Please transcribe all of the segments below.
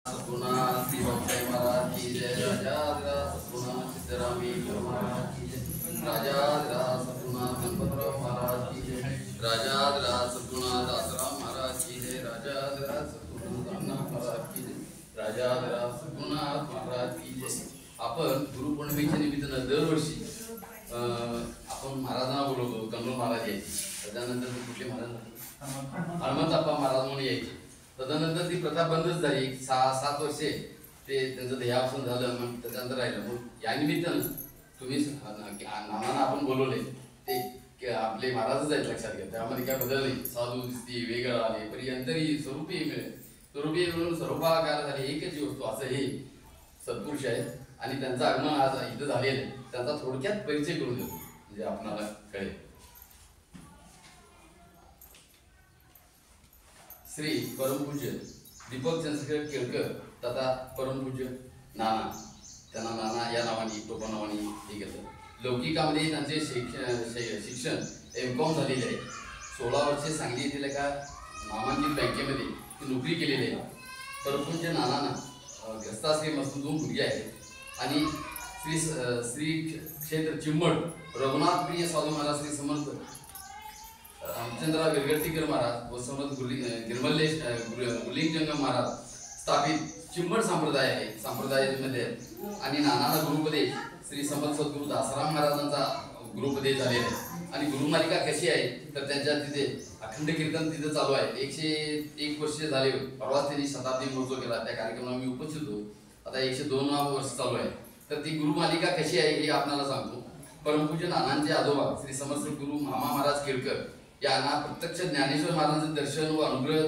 सद्गुणा श्री बाबासाहेब महाराज की जय। राजाधिराज सद्गुणा सिद्धरामी महाराज की जय। राजाधिराज सद्गुणा गणपतराव महाराज की जय। राजाधिराज सद्गुणा दासराम महाराज की जय। राजाधिराज सद्गुणा अण्णा महाराज की जय। राजाधिराज सद्गुणा महाराज की जय। आपण गुरुपौर्णिमेच्या निमित्तानं दरवर्षी आपण महाराजांना बोलवतो. कमल महाराज यायचे, त्याच्यानंतर कुठले महाराज हनुमंतप्पा महाराज म्हणून यायचे. तदनंतर ती प्रथा बंदच झाली. 6-7 वर्षे ते त्यांचं देहावसन झालं. मग त्याच्यानंतर राहिलं. मग या निमित्तानं तुम्ही नानांना आपण बोलवले ते आपले महाराजच आहेत, लक्षात घ्या. त्यामध्ये काय बदल नाही. साधू दिसती वेगळं आले पर्यंतरी स्वरूपी मिळेल. स्वरूपी मिळून सर्वकार झाले एकच वस्तू असं हे सत्पुरुष आहेत. आणि त्यांचं आगमन आज इथं झालेलं आहे. त्यांचा थोडक्यात परिचय करून देतो म्हणजे आपणाला कळेल. श्री परमपूज्य दीपक चंद्रशेखर केळकर तथा परमपूज्य नाना, त्यांना नाना या नावाने टोपा नावाने हे घेतात. लौकिकामध्ये त्यांचे शिक्षण M.Com झालेले आहे. 16 वर्षे सांगली येथील एका नामांकित बँकेमध्ये नोकरी केलेली आहे. परमपूज्य नानांना ग्रस्ताश्रमातून 2 मुलगी आहेत. आणि श्री क्षेत्र चिंबड रघुनाथ प्रिय साधू महाराज श्री समर्थ रामचंद्रराव गिरगर्तीकर महाराज व समर्थ निर्मल्लेश गुलिंगजंगम महाराज स्थापित चिंबड संप्रदायामध्ये. आणि नानांना गुरुपदेश श्री समर्थ सद्गुरू दासराम महाराजांचा गुरुपदेश झालेला आहे. आणि गुरुमालिका कशी आहे तर त्यांच्या तिथे अखंड कीर्तन तिथे चालू आहे. 101 वर्षे झाले. परवाच त्यांनी शताब्दी महोत्सव केला. त्या कार्यक्रमाला मी उपस्थित होतो. आता 102 वर्ष चालू आहे. तर ती गुरुमालिका कशी आहे हे आपल्याला सांगतो. परमपूज्य नानांचे आजोबा श्री समर्थ गुरु मामा महाराज केळकर यांना प्रत्यक्ष ज्ञानेश्वर महाराजांचे दर्शन व अनुग्रह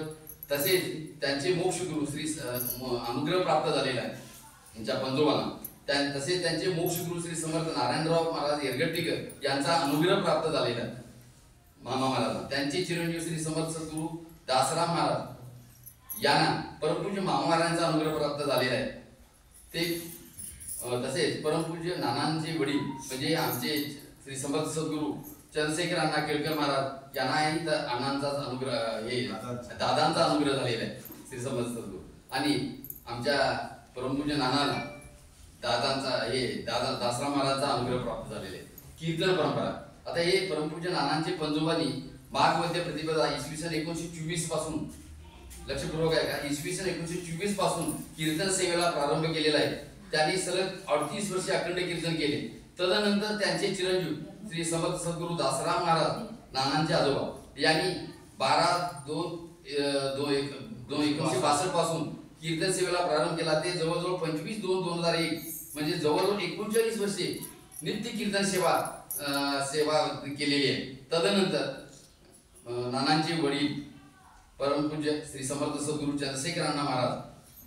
तसेच त्यांचे मोक्षगुरु श्री अनुग्रह प्राप्त झालेला आहे त्यांच्या पंजोबांना. तसेच त्यांचे मोक्षगुरु श्री समर्थ नारायणराव महाराज येरगट्टीकर यांचा अनुग्रह प्राप्त झालेला आहे मामा महाराजांना. त्यांचे चिरंजीव श्री समर्थ सद्गुरु दासराम महाराज यांना परमपूज्य मामा महाराजांचा अनुग्रह प्राप्त झालेला आहे. ते तसेच परमपूज्य नानांचे वडील म्हणजे आमचे श्री समर्थ सद्गुरू चंद्रशेखर अण्णा केळकर महाराज यांनाही अण्णांचा अनुग्रह दादांचा अनुग्रह झालेला आहे श्री समर्थ सद्गुरू. आणि आमच्या परमपूज्य नानांना दादा दासराम महाराजांचा अनुग्रह प्राप्त झालेला आहे. कीर्तन परंपरा. आता हे परमपूज्य नानांचे पंजोबांनी माघ मध्य प्रतिपदा इसवी सन 1924 पासून, लक्षपूर्वक आहे का, इसवी सन 1924 पासून कीर्तन सेवेला प्रारंभ केलेला आहे. त्यांनी सलग 38 वर्षे अखंड कीर्तन केले. तदनंतर त्यांचे चिरंजीव श्री समर्थ सद्गुरू दासराम महाराज नानांचे आजोबा यांनी 12/2/1962 पासून कीर्तन सेवेला प्रारंभ केला. ते जवळजवळ 25/2/2001 म्हणजे जवळजवळ 39 वर्षे नित्य कीर्तन सेवा केलेली आहे. तदनंतर नानांचे वडील परमपूज्य श्री समर्थ सद्गुरू चंद्रशेखर अण्णा महाराज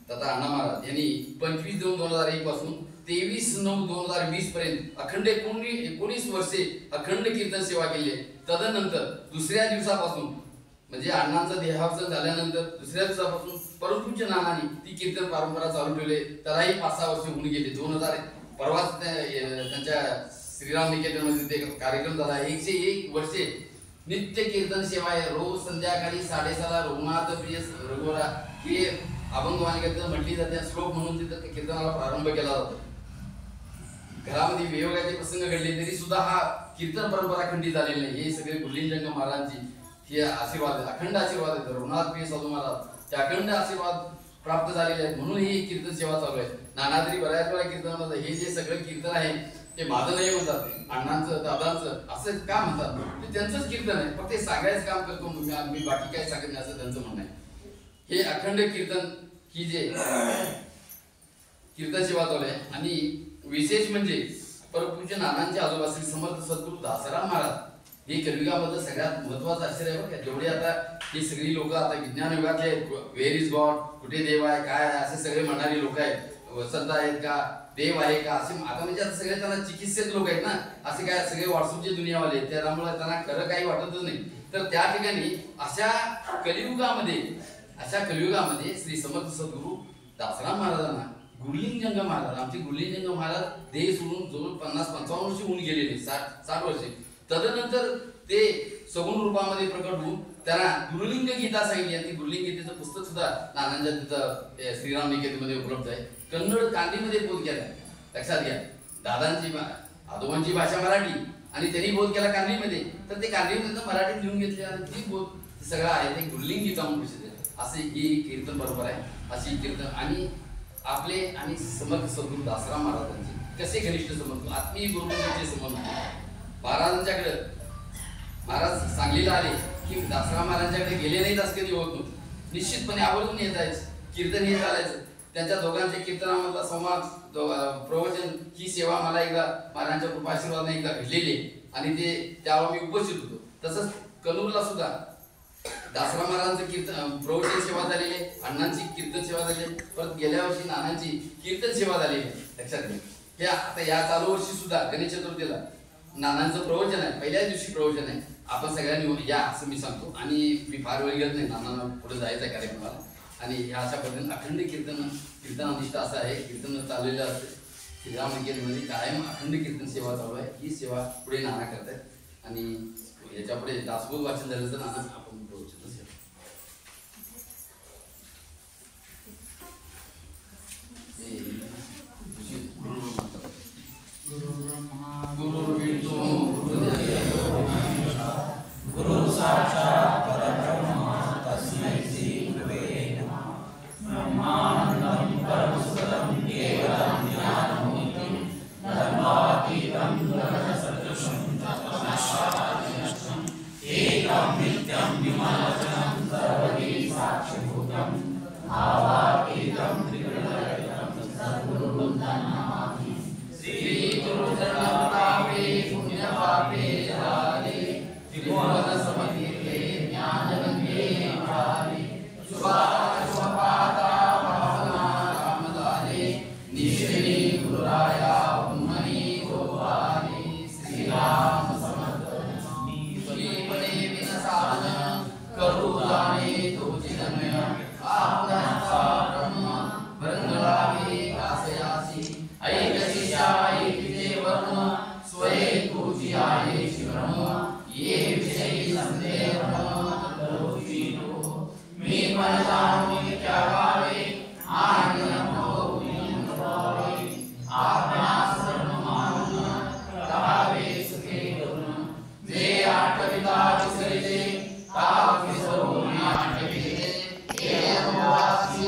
तथा अण्णा महाराज यांनी 25/2/2001 पासून 23/9/2020 पर्यंत अखंड 19 वर्षे अखंड कीर्तन सेवा केली आहे. तदनंतर दुसऱ्या दिवसापासून म्हणजे अण्णांचा देहावसन झाल्यानंतर दुसऱ्या दिवसापासून परमपूज्य नानांनी ती कीर्तन परंपरा चालू ठेवली. त्यालाही 5-6 वर्षे होऊन गेले. 2000 परवाच त्यांच्या श्रीराम निकेतनमध्ये ते कार्यक्रम झाला. 101 वर्षे नित्य कीर्तन सेवा आहे. रोज संध्याकाळी 6:30ला रघुनाथ प्रिय रघुवरा हे अभंग मालिकेत म्हटली जाते. श्लोक म्हणून तिथं कीर्तनाला प्रारंभ केला जातो. घरामध्ये वियोगाचे प्रसंग घडले तरी सुद्धा हा कीर्तन परंपरा खंडित झालेली नाही. हे सगळे गुलिंजंगम महाराजांची हे आशीर्वाद, अखंड आशीर्वाद आहेत. रघुनाथ प्रिय साधू महाराज ते अखंड आशीर्वाद प्राप्त झालेले आहेत. म्हणून ही कीर्तन सेवा चालू आहे. नाना तरी बऱ्याच वेळा कीर्तन म्हणतात. हे जे सगळं कीर्तन आहे ते माझं नाही म्हणतात, अण्णांचं दादांचं असं का म्हणतात. ते त्यांचंच कीर्तन आहे. फक्त ते सांगायचं काम करतो मी बाकी काय सांगत नाही असं त्यांचं म्हणणं आहे. हे अखंड कीर्तन ही जे कीर्तन सेवा चालू आहे. आणि विशेष म्हणजे परमपूज्य नानांचे आजोबा श्री समर्थ सद्गुरू दासराम महाराज हे कलियुगामध्ये सगळ्यात महत्वाचं आश्चर्य आहे बघा. जेवढे आता ही सगळी लोक आता विज्ञान युगातले आहेत, वेअर इज गॉड, कुठे देव आहे काय आहे असे सगळे म्हणणारी लोक आहेत. संत आहेत का, देव आहे का असे आता म्हणजे आता सगळे त्यांना चिकित्सेत लोक आहेत ना. असे काय सगळे व्हॉट्सअपचे दुनियावाले आहेत. त्यामुळे त्यांना खरं काही वाटतच नाही. तर त्या ठिकाणी अशा कलियुगामध्ये श्री समर्थ सद्गुरू दासराम महाराजांना गुलिंजंगम महाराज, आमचे गुलिंजंगम महाराज देह सोडून जवळ 50-55 वर्षे होऊन गेलेले, 60 वर्षे. तदनंतर ते सगुण रूपामध्ये प्रकट होऊन त्यांना गुरुलिंग गीता सांगितली आणि ती गुरुलिंग गीतेचं पुस्तक सुद्धा नानांच्या तिथं श्रीराम निकेतनमध्ये उपलब्ध आहे. कन्नड कांदीमध्ये बोध केला. लक्षात घ्या, दादांची आजोबांची भाषा मराठी आणि त्यांनी बोध केला कांदीमध्ये, तर ते कांदीमध्ये मराठीत लिहून घेतले आणि ती बोध सगळं आहे ते गुरुलिंग गीता म्हणून प्रसिद्ध आहे. असे ही कीर्तन बरोबर आहे. अशी कीर्तन आणि आपले आणि समर्थ सद्गुरू दासराम महाराजांचे कसे घनिष्ठ संबंध, आत्मीय गुरुचे संबंध. महाराजांच्याकडे महाराज सांगलीला आले की दासराम महाराजांच्याकडे गेले नाहीत असं कधी होत नव्हतं. निश्चितपणे आवर्जून येत जायचं, कीर्तन हे चालायचं. त्यांच्या दोघांच्या कीर्तनामधला संवाद, प्रवचन ही सेवा मला एकदा महाराजांच्या कृपाशीर्वादाने एकदा घडलेली आहे आणि ते त्यावेळी मी उपस्थित होतो. तसंच कनूरला सुद्धा दासराम महाराजांचं कीर्तन प्रवचन सेवा झालेली आहे, अण्णांची कीर्तन सेवा झाली आहे, परत गेल्या वर्षी नानांची कीर्तन सेवा झालेली आहे. लक्षात घ्या, हे आता या चालू वर्षी सुद्धा गणेश चतुर्थीला नानांचं प्रवचन आहे, पहिल्याच दिवशी प्रवचन आहे. आपण सगळ्यांनी या असं मी सांगतो आणि मी फार वेळ घेत नाही, नानांना पुढे जायचं आहे कार्यक्रमाला. आणि ह्या अशा पद्धतीने अखंड कीर्तनाधिष्ठ असं आहे, कीर्तन चाललेलं असते. श्रीराम निकेतनमध्ये कायम अखंड कीर्तन सेवा चालू आहे. ही सेवा पुढे नाना करतात आणि याच्या पुढे दासबोध वाचन झालं तर नाना आपण प्रवचन गुरु साक्षात् परब्रह्म तस्मै श्री गुरवे नमः. ब्रह्मानन्दं परमसुखदं केवलं ज्ञानमूर्तिं धर्मातीतं जगत्सदृशं तत्त्वमशादिनष्टम् एकं नित्यं विमलवचनं सर्वदी साक्षिभूतं भावातीतं त्रिगुणरहितं सद्गुरुं नमामि. श्रीगुरुचरणतापे पुण्यपापे जलाले त्रिभुवन समतीर्थे ज्ञानगंगे महारे शुभाशुभपादा भावना रामदाने निश्चिनी गुरुराया उन्मनी गोपाले. श्रीराम समर्थ स्वलीपणे विनसाधन करू जाणे तुझी धन्य आपणाचा ब्रह्म भृंगलावे कासयासी ऐकशिषा ऐकिते वर्ण स्वये तुझी आहे शिवम ये विषयी संदेह मी पण जाणून क्या व्हावे आणि अनुभवावे आपणास सर्व मानून राहावे सुखे करून. जे आठविता विसरिले ताव विसरून आठविले हे अनुभवासी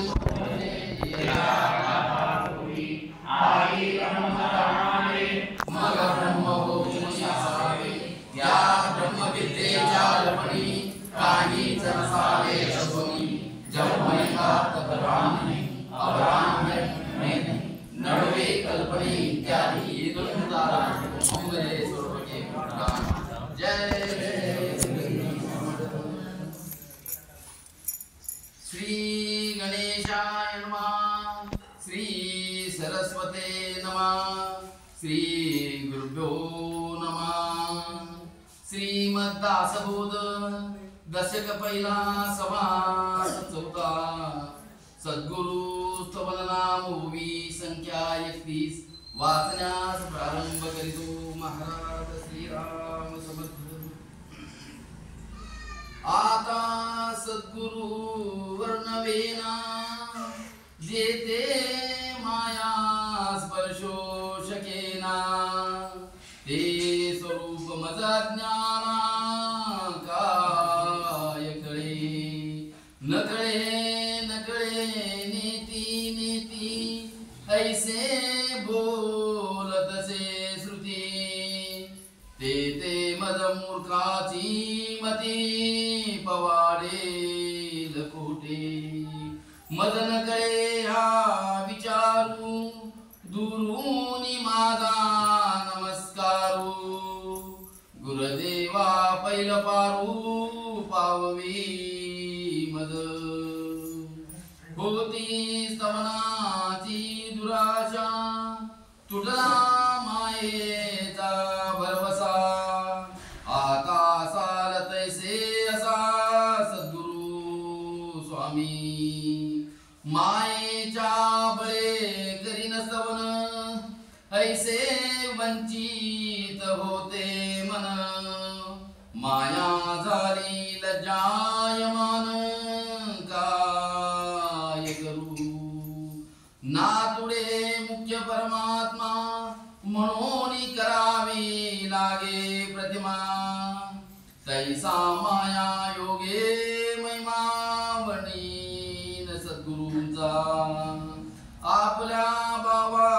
आई ब्रह्मधारणाने मग ब्रह्म होऊन असावे. या ब्रह्मविद्येच्या लपणी काही नसावे असूनी जन्मनिघात ब्राह्मणे अब्राह्मणे नडवे कल्पने इत्यादी मंगले स्वरूपके जय श्री गणेशाय नमः. श्री सरस्वते नमः. श्री गुरुभ्यो नमः. श्रीमद्दासबोध दशक पहिला समास चौथा. सद्गुरु स्तवननाम ओवी संख्या 31. वाचण्यास प्रारंभ करीतो. महाराज श्रीराम समर्थ. आता सद्गुरु वर्णवेना जेते माया स्पर्शो शकेना ते स्वरूप मज ज्ञाना काय कळे न कळे न कळे नेती नेती ऐसे बोलतसे श्रुती ते ते मज मूर्खाची मती पवाडे लकोटे मज न कळे हा विचारू दुरुनी माझा नमस्कारू गुरुदेवा पैल पारू पाववी मद होती स्तवनाची दुराशा तुटला मायेचा भरवसा आता साल तैसे असा सद्गुरु स्वामी मायेच्या बळे करीन स्तवन ऐसे वंचित होते मन जायमान काय करू नातुडे मुख्य परमात्मा म्हणून करावी लागे प्रतिमा तैसा माया योगे महिमा वणीन सद्गुरूंचा आपल्या बाबा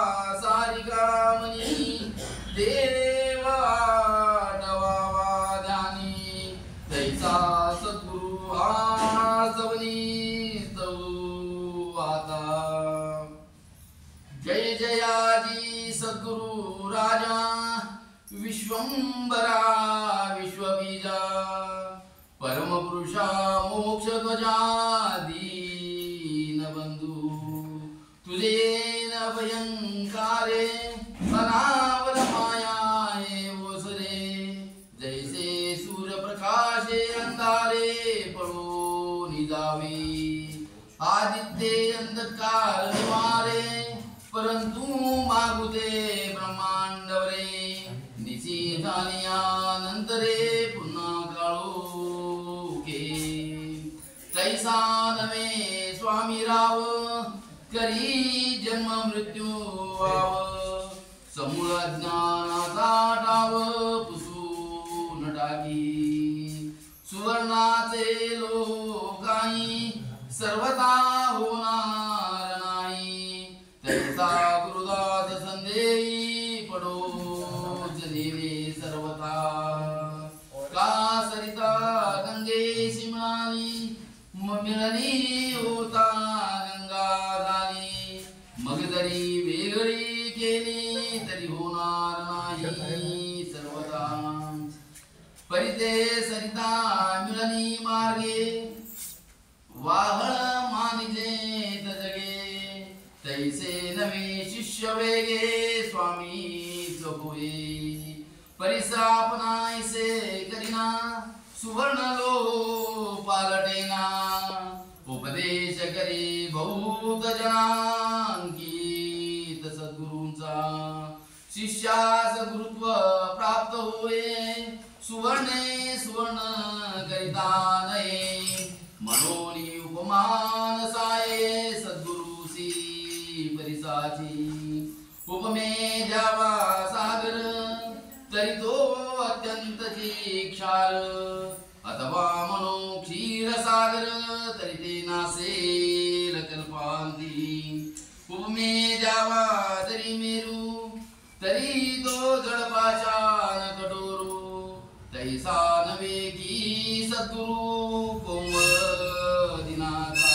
सारिका मनी देव आठवावा ध्यानी तैसा सद्गुरु आजवनी तऊ आता जय जयाजी सद्गुरु राजा विश्वंभरा विश्वबीजा परमपुरुषा मोक्ष ध्वजा दीनबंधू तुझे न भयंकारे अनावर माया हे ओसरे जैसे सूर्यप्रकाशे अंधारे पळून जावे आदित्य अंधकार निवारे परंतु मागुते ब्रह्मांडवरे निशी झालिया नंतरे पुन्हा काळोखे तैसा नवे स्वामी राव करी जन्म मृत्यू वाव समूळ ज्ञानाचा ठाव पुसून टाकी सुवर्णाचे लोकाई सर्वता होणार नाही तैसा गुरुदास संदेही पडोच देवे सर्वथा का सरिता गंगेशी मिळाली होता गंगा झाली मग जरी वेगळी केली तरी होणार नाही सर्वथा परिते सरिता मिळाली मार्गे वाहळ मानिजे जगे तैसे नवे शिष्य वेगे स्वामी होई परिसापनायसे करिना सुवर्ण लो पालटेना उपदेश करी बहुत जनांकी सद्गुरूंचा शिष्यास गुरुत्व प्राप्त होये सुवर्णे सुवर्ण करिता नये म्हणून उपमान साये सद्गुरुसी परिसाची उपमे द्यावा सागर तरी तो अत्यंत क्षार अथवा म्हणू क्षीर सागर तरी ते नासेल कल्पांती उपमे द्यावा तरी मेरू तरी तो जडपाशान कठोरू तैसा नवे की सद्गुरु कोमल दिनाचा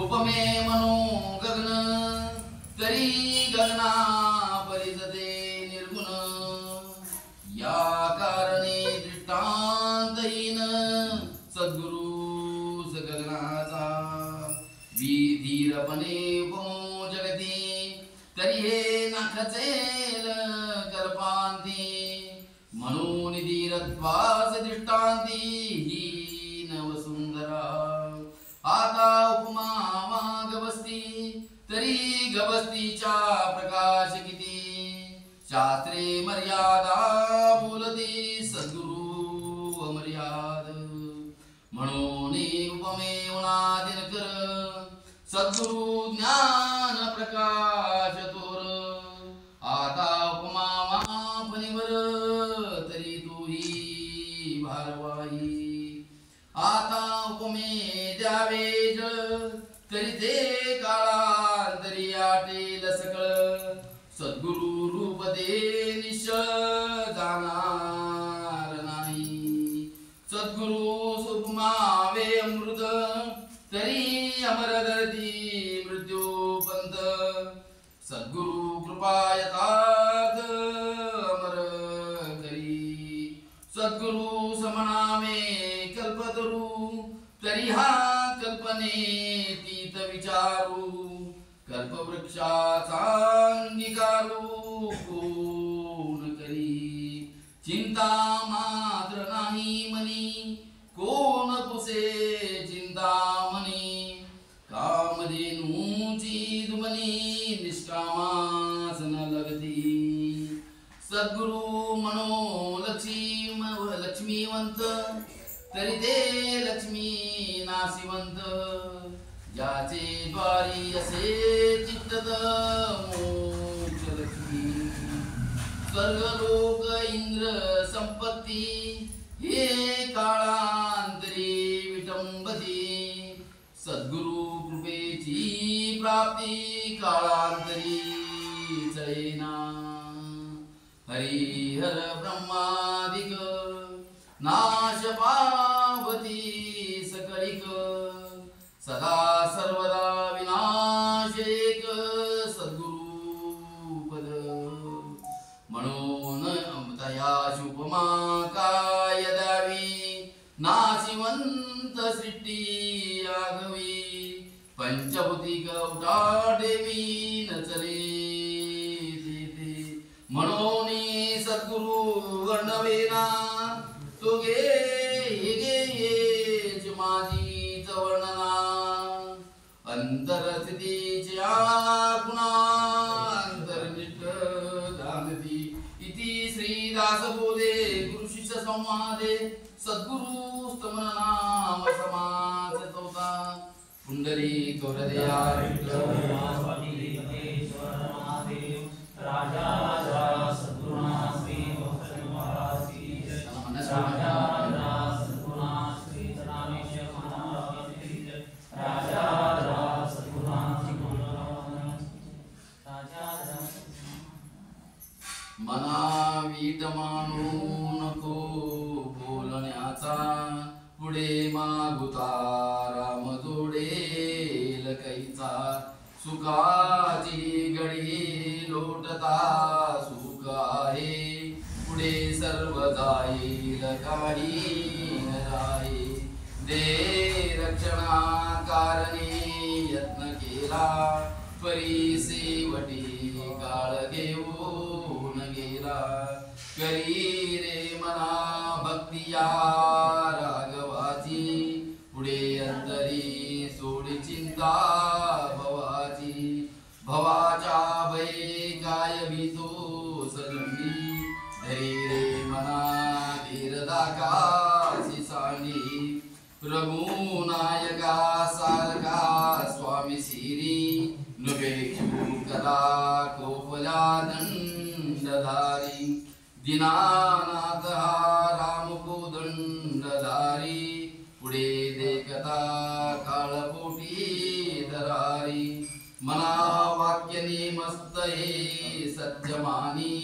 उपमे म्हणू गगन तरी गगना परिजते या कारणे दृष्टांतहीन सद्गुरु सगगनाचा धीरपणे उपमो जगती तरी हे नखचेल कल्पांती म्हणून धीरत्वास दृष्टांती ही नवसुंदरा आता उपमा माग बसती तरी गवस्तीचा प्रकाश किती शास्त्रे मर्यादा बोलती सद्गुरु अमर्याद म्हणून उपमे होना दिनकर सद्गुरु ज्ञान प्रकाश तोर आता उपमा मापणीवर तरी तूही भारवाही आता उपमे द्यावे जळ तरी ते काळांतरी आटेल सकळ सद्गुरु रूप दे निश्चळ जाणार नाही सद्गुरु सुपमावे अमृत तरी अमर गर्दी मृत्यू पंत सद्गुरु कृपा यथार्थ अमर करी सद्गुरु समनामे कल्पतरू तरी हा कल्पने तीत विचारू कल्पवृक्षाचा अंगीकारू कोण करी चिंता मात्र नाही मनी कोण पुसे चिंतामणी कामधेनूची दुमनी निष्कामास न लगती सद्गुरु मनोलक्ष्मीवंत तरी ते लक्ष्मी नाशिवंत ज्याचे द्वारी असे चित्तत मोक्ष लक्ष्मी स्वर्ग लोक इंद्र संपत्ती हे काळांतरी विटंबती सद्गुरु कृपेची प्राप्ती काळांतरी चळेना हरिहर ब्रह्मादिक नाश पावती सकळिक सदा सर्वदा विनाश एक सद्गुरु पद म्हणून तया शुभमा काय द्यावी नाशिवंत सृष्टी आगवी पंचभूतिक उठाडेवी नचले ते म्हणून सद्गुरु वर्णवेना तो गे माझीच वर्णना अंतरस्थितीच्या गुणा अंतर्निष्ठ जानती इति श्रीदास बोधे गुरु शिष्य संवादे सद्गुरु स्तमन नाम समास चौथा पुंडरी तोरदया राजा सद्गुरुना श्री भक्तन महाराज की जय राजा सद्गुरुना श्री रामेश्वर महाराज की जय राजा सद्गुरुना मना वीट मानू नको बोलण्याचा पुढे मागुता राम जोडेल कैचा सुखाची घडी लोटता सुख आहे पुढे सर्व जाईल काही न राहे दे रक्षणा कारणे यत्न केला परिसेवटी काळ घेऊन गेला करी रे मना भक्तिया राघवाची पुढे अंतरी सोडी चिंता भवाची भवाच्या भय काय भीतो सजंडी धरी रे मना धीर दाकाशी सांडी रघुनायका सारखा स्वामी शिरी नुबेक्षू कदा कोपला दंडधारी दीनानाथ हा राम को दंडधारी पुढे देखता काळपोटी दरारी मना वाक्यनी मस्त हे सत्यमानी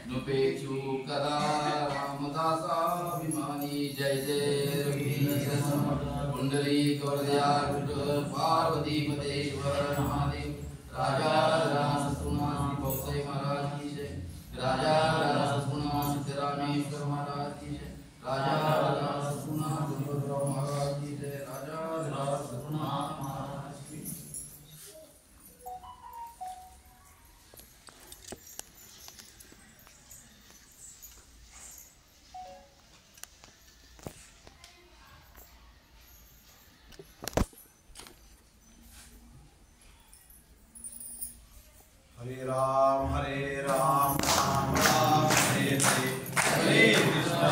नुपेक्षु कदा रामदासाभिमानी जय जय रघुवीर कुंडली गौरदया विठ्ठल पार्वती पतेश्वर महादेव राजा सद्गुरुना श्री भोसले महाराज की जय राजा सद्गुरुना सिद्धरामेश्वर महाराज की जय राजा सद्गुरुना गुरुदेव महाराज की जय राजा सद्गुरुना महाराज की हरे राम राम राम हरे हरे हरे कृष्ण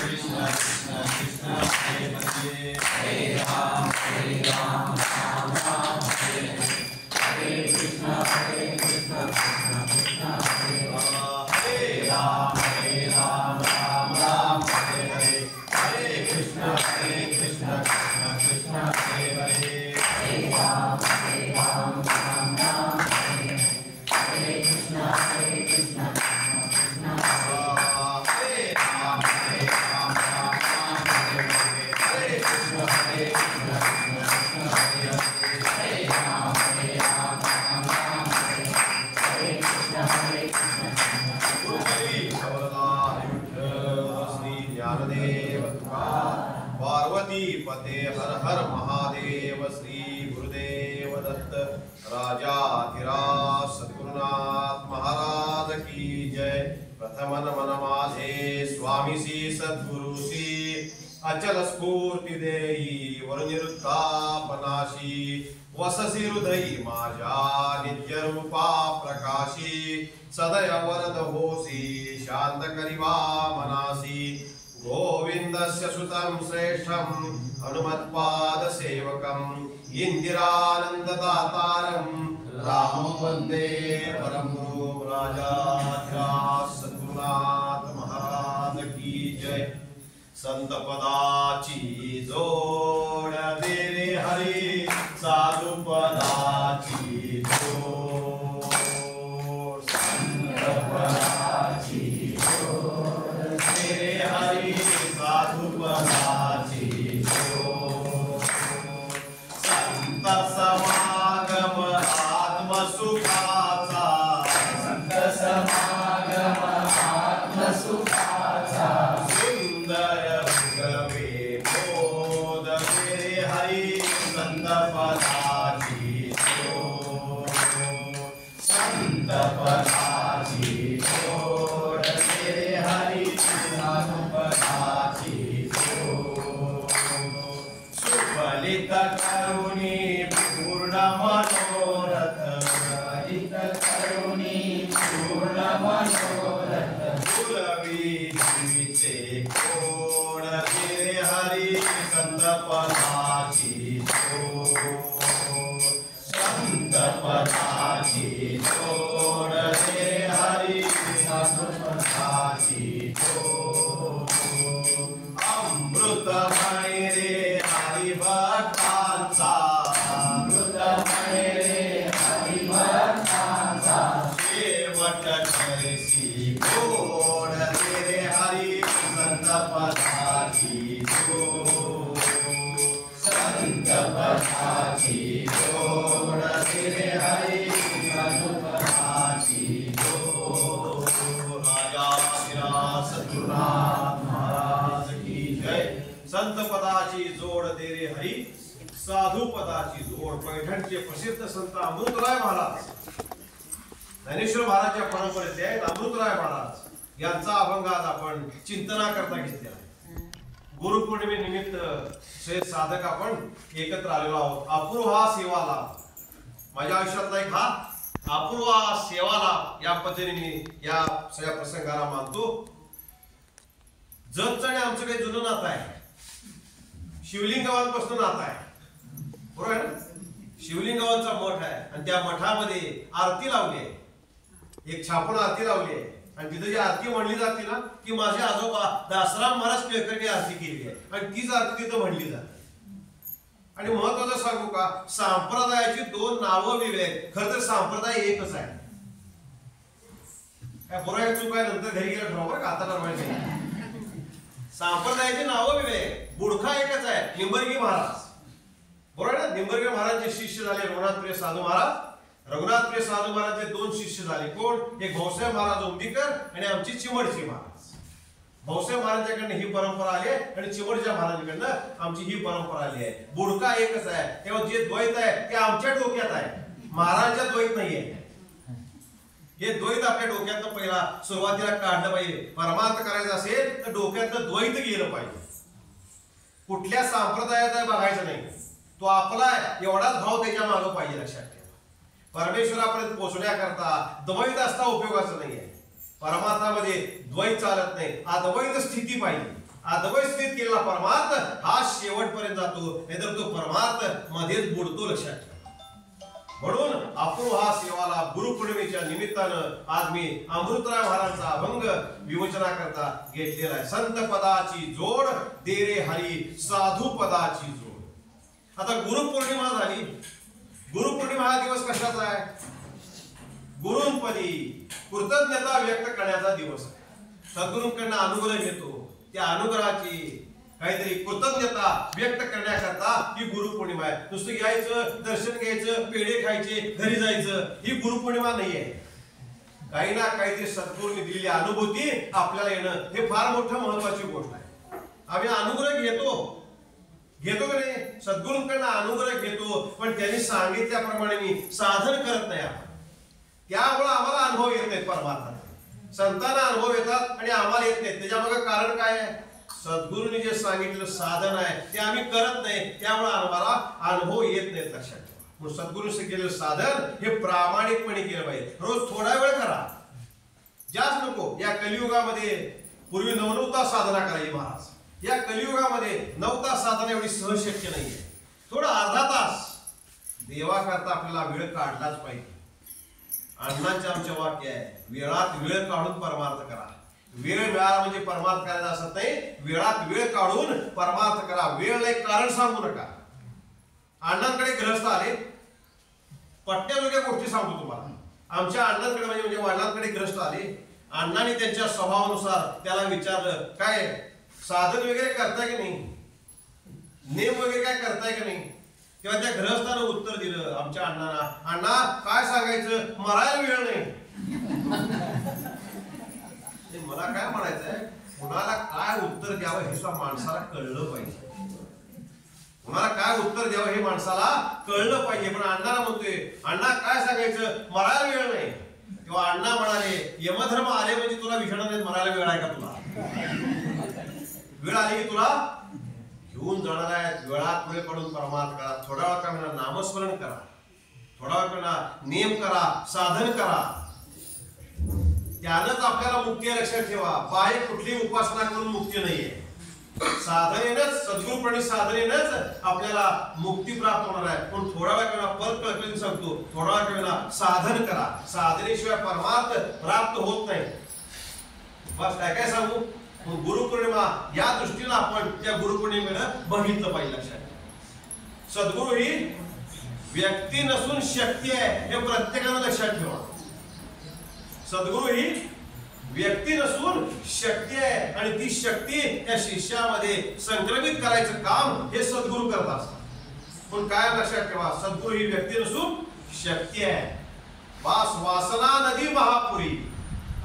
कृष्ण कृष्ण हरे हरे हरे राम राम राम हरे हरे हरे कृष्ण कृष्ण कृष्ण हरे हरे राम राम राम हरे हरे हरे कृष्ण कृष्ण कृष्ण हरे हरे हरे राम राम राम हरे कृष्ण कृष्ण कृष्ण हरे राम राम हरे हरे कृष्ण कृष्ण कृष्ण हरे हरे राम राम हरे कृष्ण कृष्ण श्री ज्ञानदेव पार्वती पते हर हर महादेव श्री गुरुदेव दत्त राजाधिराज सद्गुरुनाथ महाराज की जय प्रथम नमन माझे स्वामीसी सद्गुरुसी अचल स्फूर्ती देई वरुनिरुत्तापनाशी वससी हृदयी माझ्या नित्य रूपा प्रकाशी सदय वरद होसी शांत करिवा मनासी गोविंद तस्य सुतं श्रेष्ठं हनुमत्पाद सेवकं इंदिरानंददातारं रामं वंदे परम गुरु राजाधिराज सद्गुरुनाथ महाराज की जय। संत पदाची जोड दे रे हरी साधू पदाची जोड संत पदाची जोड दे रे हरी साधू पदाची जोड संत समागम आत्मसुखाचा संत समागम आत्मसुखाचा सुंदर गवे बोध दे हरी संत पदाची जोड संत पदाची जोड दे हरी साधू पदाची जोड सुफलित करुणी पूर्ण मनोरथ सुफलित करुणी पूर्ण मनोरथ गुरवी जीविते कोण दे हरी संत पदाची जोड संत पदाची जोड दे हरी साधू पदाची जोड अमृतमय रे हरिभक्तांचा अमृतमय रे हरिभक्तांचा शेवट करसी गोड दे रे हरी संत पदाची जोड संत पदाची जोड दे रे हरी साधू पदाची जोड राजाधिराज सद्गुरुनाथ महाराज की जय। संत पदाची जोड दे रे हरी साधू पदाची जोड। पैठणचे प्रसिद्ध संत अमृतराय महाराज ज्ञानेश्वर महाराजच्या परंपरेतले आहेत अमृतराय महाराज यांचा अभंग आज आपण चिंतना करता घेतलेला आहे। गुरुपौर्णिमेनिमित्त श्रेष्ठ साधक आपण एकत्र आलेलो आहोत। अपूर्व हा सेवा लाभ माझ्या आयुष्यातला एक हा अपूर्व सेवा लाभ या पद्धतीने मी या सगळ्या प्रसंगाला मानतो। जतचं आणि आमचं काही जुनं नातं आहे, शिवलिंगावांपासून नातं आहे, बरोबर आहे ना? शिवलिंगावांचा मठ आहे आणि त्या मठामध्ये आरती लावली आहे, एक छापून आरती लावली आहे आणि तिथे जी आरती म्हणली जाते ना की माझे आजोबा दासराम महाराज केळकरने आरती केली आहे आणि तीच आरती तिथं म्हणली जाते। आणि महत्वाचं सांगू का, संप्रदायाची दोन नावं वेगळी आहेत, खरं तर संप्रदाय एकच आहे। काय बरोबर आहे चूक आहे नंतर घरी गेलं ठरवा बरं का, आता ठरवायचं नाही। संप्रदायाची नावं वेगळी आहे, बुडखा एकच आहे, निंबर्गी महाराज, बरोबर आहे ना? निंबर्गी महाराजचे शिष्य झाले रघुनाथप्रिय साधू महाराज। रघुनाथप्रिय साधू महाराजचे दोन शिष्य झाले, कोण? एक भाऊसाहेब महाराज ओंबीकर आणि आमची चिमडची महाराज। भाऊसाहेब महाराजांकडनं ही परंपरा आली आहे आणि चिमडच्या महाराजांकडनं आमची ही परंपरा आली आहे। बुडका एकच आहे, तेव्हा जे द्वैत आहे ते आमच्या डोक्यात आहे, महाराजांच्या द्वैत नाहीये। हे द्वैत आपल्या डोक्यातनं पहिला सुरुवातीला काढलं पाहिजे। परमार्थ करायचं असेल तर डोक्यातनं द्वैत गेलं पाहिजे, कुठल्या संप्रदायात आहे बघायचं नाही, तो आपला आहे एवढाच भाव त्याच्या मागं पाहिजे। लक्षात ठेवा, परमेश्वरापर्यंत पोहोचण्याकरता द्वैत असता उपयोगाचं नाहीये। परमार्थामध्ये द्वैत चालत नाही, अद्वैत स्थिती पाहिजे। अद्वैत स्थितीत केलेला परमार्थ हा शेवटपर्यंत जातो, नाहीतर तो परमार्थ मध्येच बुडतो। लक्षात ठेवा, म्हणून अपूर्व हा सेवाला गुरुपौर्णिमेच्या निमित्तानं आज मी अमृतराय महाराजांचा अभंग विवेचना करता घेतलेला आहे। संत पदाची जोड दे रे हरी साधू पदाची जोड। आता गुरुपौर्णिमा झाली, गुरुपौर्णिमा हा दिवस कशाचा आहे? गुरूंपदी कृतज्ञता व्यक्त करण्याचा दिवस आहे। सद्गुरूंकडनं अनुग्रह घेतो, त्या अनुग्रहाची काहीतरी कृतज्ञता व्यक्त करण्याकरता ही गुरुपौर्णिमा आहे। नुसतं यायचं, दर्शन घ्यायचं, पेढे खायचे, घरी जायचं, ही गुरुपौर्णिमा नाही आहे। काही ना काहीतरी सद्गुरूंनी दिलेली अनुभूती आपल्याला येणं हे फार मोठं महत्वाची गोष्ट आहे। आम्ही अनुग्रह घेतो की नाही? सद्गुरूंकडनं अनुग्रह घेतो, पण त्यांनी सांगितल्याप्रमाणे मी साधन करत नाही आपण, त्यामुळे आम्हाला अनुभव येत नाहीत। परमार्थात संतांना अनुभव येतात आणि आम्हाला येत नाहीत, त्याच्यामागे कारण काय आहे? सद्गुरूंनी जे सांगितलेलं साधन आहे ते आम्ही करत नाही, त्यामुळे आम्हाला अनुभव येत नाहीत। लक्षात ठेवा, म्हणून सद्गुरूंनी केलेलं साधन हे प्रामाणिकपणे केलं पाहिजे। रोज थोडा वेळ करा, जास्त नको। या कलियुगामध्ये पूर्वी 9 तास साधना करायची महाराज, या कलियुगामध्ये 9 तास साधना एवढी सहज शक्य नाहीये. थोडा अर्धा तास देवाकरता आपल्याला वेळ काढलाच पाहिजे. अण्णांचे आमचे वाक्य आहे, वेळात वेळ काढून परमार्थ करा. वेळ मिळाला म्हणजे परमार्थ करायचा असत नाही, वेळात वेळ काढून परमार्थ करा. वेळला एक कारण सांगू नका. अण्णांकडे ग्रहस्थ आले, पट्ट्याजोग्या गोष्टी सांगतो तुम्हाला. आमच्या अण्णांकडे म्हणजे वडिलांकडे ग्रहस्थ आले. अण्णांनी त्यांच्या स्वभावानुसार त्याला विचारलं, काय साधन वगैरे करताय की नाही, नेम वगैरे काय करताय की नाही. तेव्हा त्या गृहस्थानं उत्तर दिलं आमच्या अण्णांना, अण्णा काय सांगायचं, मरायला वेळ नाही. मला काय म्हणायचंय, कुणाला काय उत्तर द्यावं हे सुद्धा माणसाला कळलं पाहिजे. कुणाला काय उत्तर द्यावं हे माणसाला कळलं पाहिजे. पण अण्णाला म्हणतोय, अण्णा काय सांगायचं, मरायला वेळ नाही. तेव्हा अण्णा म्हणाले, यमधर्म आले म्हणजे तुला विषणार नाही, मरायला वेळ आहे का तुला. वेळ आली की तुला घेऊन जाणार आहे. वेळात वेळ काढून परमार्थ करा. थोडा वेळ का म्हणा नामस्मरण करा, थोडा वेळ म्हणा नेम करा, साधन करा. त्यानंच आपल्याला मुक्ती लक्षात ठेवा. बाह्य कुठली उपासना करून मुक्ती नाहीये. साधनेनच, सद्गुरूपणे साधनेनच आपल्याला मुक्ती प्राप्त होणार आहे. पण थोडा वेळ का परत कळकळीने सांगतो, थोडा वेळ का साधन करा. साधनेशिवाय परमार्थ प्राप्त होत नाही. बस काय काय सांगू. गुरुपौर्णिमा या दृष्टीनं आपण त्या गुरुपौर्णिमेनं बघितलं पाहिजे. लक्षात सद्गुरू ही व्यक्ती नसून शक्ती आहे हे प्रत्येकानं लक्षात ठेवा. सद्गुरू ही व्यक्ती नसून शक्ती आहे आणि ती शक्ती त्या शिष्यामध्ये संक्रमित करायचं काम हे सद्गुरू करत असतात. पण काय लक्षात ठेवा, सद्गुरू ही व्यक्ती नसून शक्ती आहे. वासना नदी महापुरी.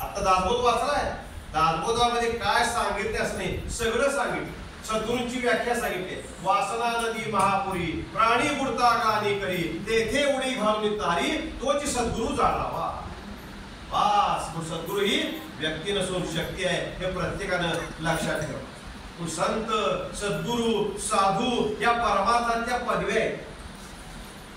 आता दासबोध वाचलाय, दासबोधामध्ये काय सांगितले असं नाही, सगळं सांगितलं. सद्गुरूंची व्याख्या सांगितली. वासना नदी महापुरी, प्राणी बुडता गाणी करी, तेथे उडी घालून तारी, तोच सद्गुरू जाणावा. बस सद्गुरू ही व्यक्ती नसून शक्ती आहे हे प्रत्येकानं लक्षात ठेवा. संत, सद्गुरू, साधू या परमार्थाच्या पदव्या आहेत.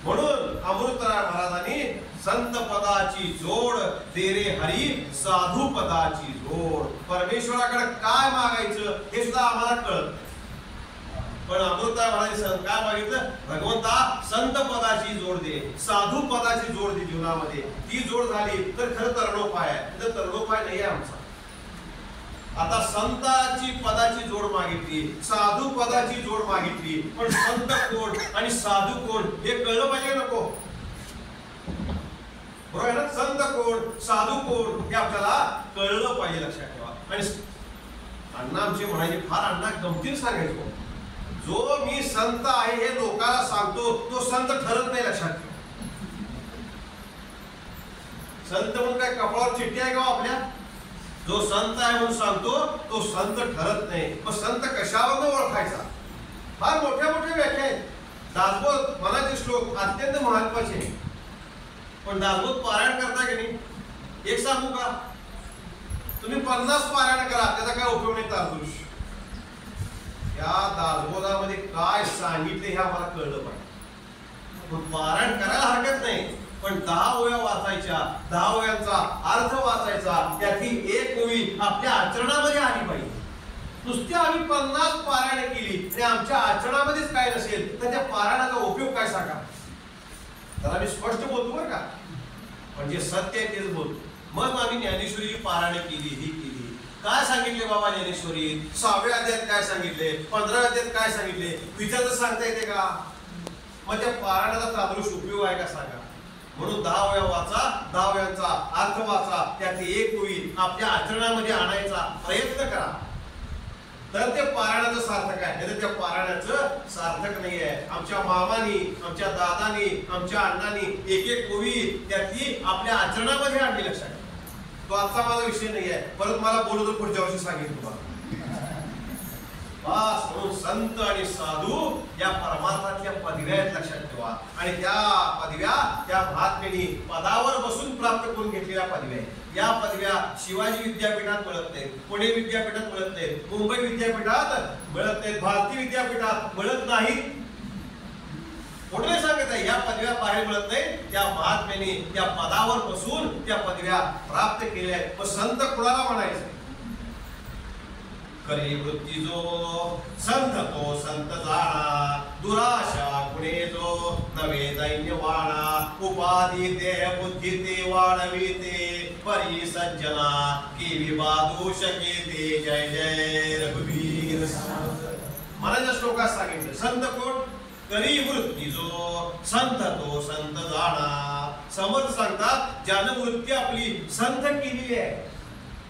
म्हणून अमृतराय महाराजांनी संत पदाची जोड दे रे हरी, साधू पदाची जोड. परमेश्वराकडे काय मागायचं हे सुद्धा आम्हाला कळत. पण अमृतराय महाराजांनी काय मागितलं, भगवंता संत पदाची जोड दे, साधू पदाची जोड दे जीवनामध्ये. ती जोड झाली तर खरं तरणोपाय आहे, तर तरणोपाय नाही आहे आमचा. आता संताची पदाची जोड मागितली, साधू पदाची जोड मागितली, पण संत कोण आणि साधू कोण हे कळलं पाहिजे नको. बरोबर आहे ना. संत कोण, साधू कोण हे आपल्याला कळलं पाहिजे. लक्षात ठेवा. आणि अण्णा आमचे म्हणायचे, फार अण्णा गमतीने सांगायचो, जो मी संत आहे हे लोकांना सांगतो तो संत ठरत नाही. लक्षात ठेवा. संत म्हणून काय कपाळावर चिठ्ठी आहे का आपल्या. जो संत आहे म्हणून सांगतो तो संत ठरत नाही. मग संत कशावर ओळखायचा. फार मोठ्या मोठ्या व्याख्या आहेत. दासबोध मनाचे श्लोक अत्यंत महत्वाचे. पण दासबोध पारायण करता की नाही. एक सांगू का, तुम्ही 50 पारायण करा, त्याचा काय उपयोग नाही. तारदृश या दासबोधामध्ये काय सांगितले हे आम्हाला कळलं पाहिजे. पारायण करायला हरकत नाही, पण 10 ओव्या वाचायच्या, 10 ओव्यांचा अर्थ वाचायचा, त्यातली एक ओवी आपल्या आचरणामध्ये आली पाहिजे. नुसती आम्ही 50 पारायण केली आणि आमच्या आचरणामध्येच काय नसेल तर त्या पारायणाचा उपयोग काय सांगा. तर आम्ही स्पष्ट बोलतो बरं का, म्हणजे सत्य आहे तेच बोलतो. मग आम्ही ज्ञानेश्वरी पारायण केली, ही केली. काय सांगितले बाबा ज्ञानेश्वरी, 6व्या अध्यायात काय सांगितले, 15व्या अध्यायात काय सांगितले, विचार सांगता येते का. मग त्या पारायणाचा तादृश उपयोग आहे का सांगा. म्हणून 10 ओव्या वाचा, 10 ओव्यांचा अर्थ वाचा, त्यातली एक ओवी आपल्या आचरणामध्ये आणायचा प्रयत्न करा, तर ते पारायणाचं सार्थक आहे. नाही त्या पारायणाचं सार्थक नाही आहे. आमच्या मामानी, आमच्या दादानी, आमच्या अण्णांनी एक एक ओवी त्यातली आपल्या आचरणामध्ये आणली. लक्षात. तो आजचा माझा विषय नाही आहे, परत मला बोलू तर पुढच्या वर्षी सांगेन तुम्हाला. बस म्हणून संत आणि साधू या परमार्थातल्या पदव्या आहेत. लक्षात ठेवा. आणि त्या पदव्या त्या महात्म्यांनी पदावर बसून प्राप्त करून घेतलेल्या पदव्या आहेत. या पदव्या शिवाजी विद्यापीठात मिळत नाहीत, पुणे विद्यापीठात मिळत नाहीत, मुंबई विद्यापीठात मिळत नाहीत, भारती विद्यापीठात मिळत नाहीत. कुठे सांगत आहे या पदव्या बाहेर मिळत नाही. त्या महात्म्यांनी त्या पदावर बसून त्या पदव्या प्राप्त केल्या आहेत. मग संत कुणाला म्हणायचं. करी वृत्ती जो संत तो संत जाणा दुराशा गुणे जो नवे दैन्य वाणा उपाधी देह बुद्धी ते वाढविते परी सज्जना की बाधू शकेते जय जय रघुवीर मनाच्या श्लोकात सांगितलं संत कोण करी वृत्ती जो संत तो संत जाणा समर्थ सांगतात ज्यानं वृत्ती आपली संत केलेली आहे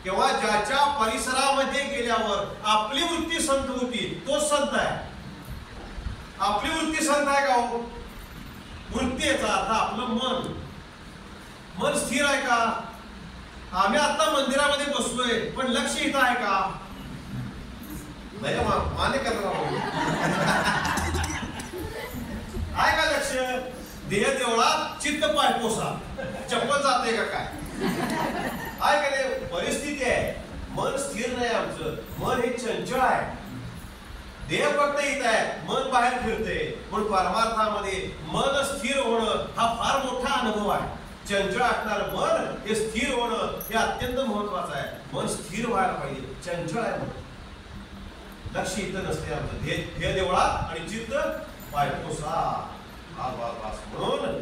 तेव्हा ज्याच्या परिसरामध्ये गेल्यावर आपली वृत्ती संत होती तो संत आहे. आपली वृत्ती संत आहे का हो? वृत्तीचा अर्थ आपलं मन स्थिर आहे का? आम्ही आता मंदिरामध्ये बसलोय पण लक्ष इथं आहे का? माने करणार आहे का लक्ष? देह देवळात चित्त पायपोसा चप्पल जाते का काय? आहे का नाही? परिस्थिती आहे. मन स्थिर नाही आमचं. मन हे चंचल आहे. देह फक्त इथं आहे, मन बाहेर फिरते. पण परमार्थामध्ये मन स्थिर होणं हा फार मोठा अनुभव आहे. चंचल असणार मन हे स्थिर होणं हे अत्यंत महत्वाचं आहे. मन स्थिर व्हायला पाहिजे. चंचल आहे मन. लक्ष इथं नसते आमचं. देह देवळात आणि चित्त पायपोसा. म्हणून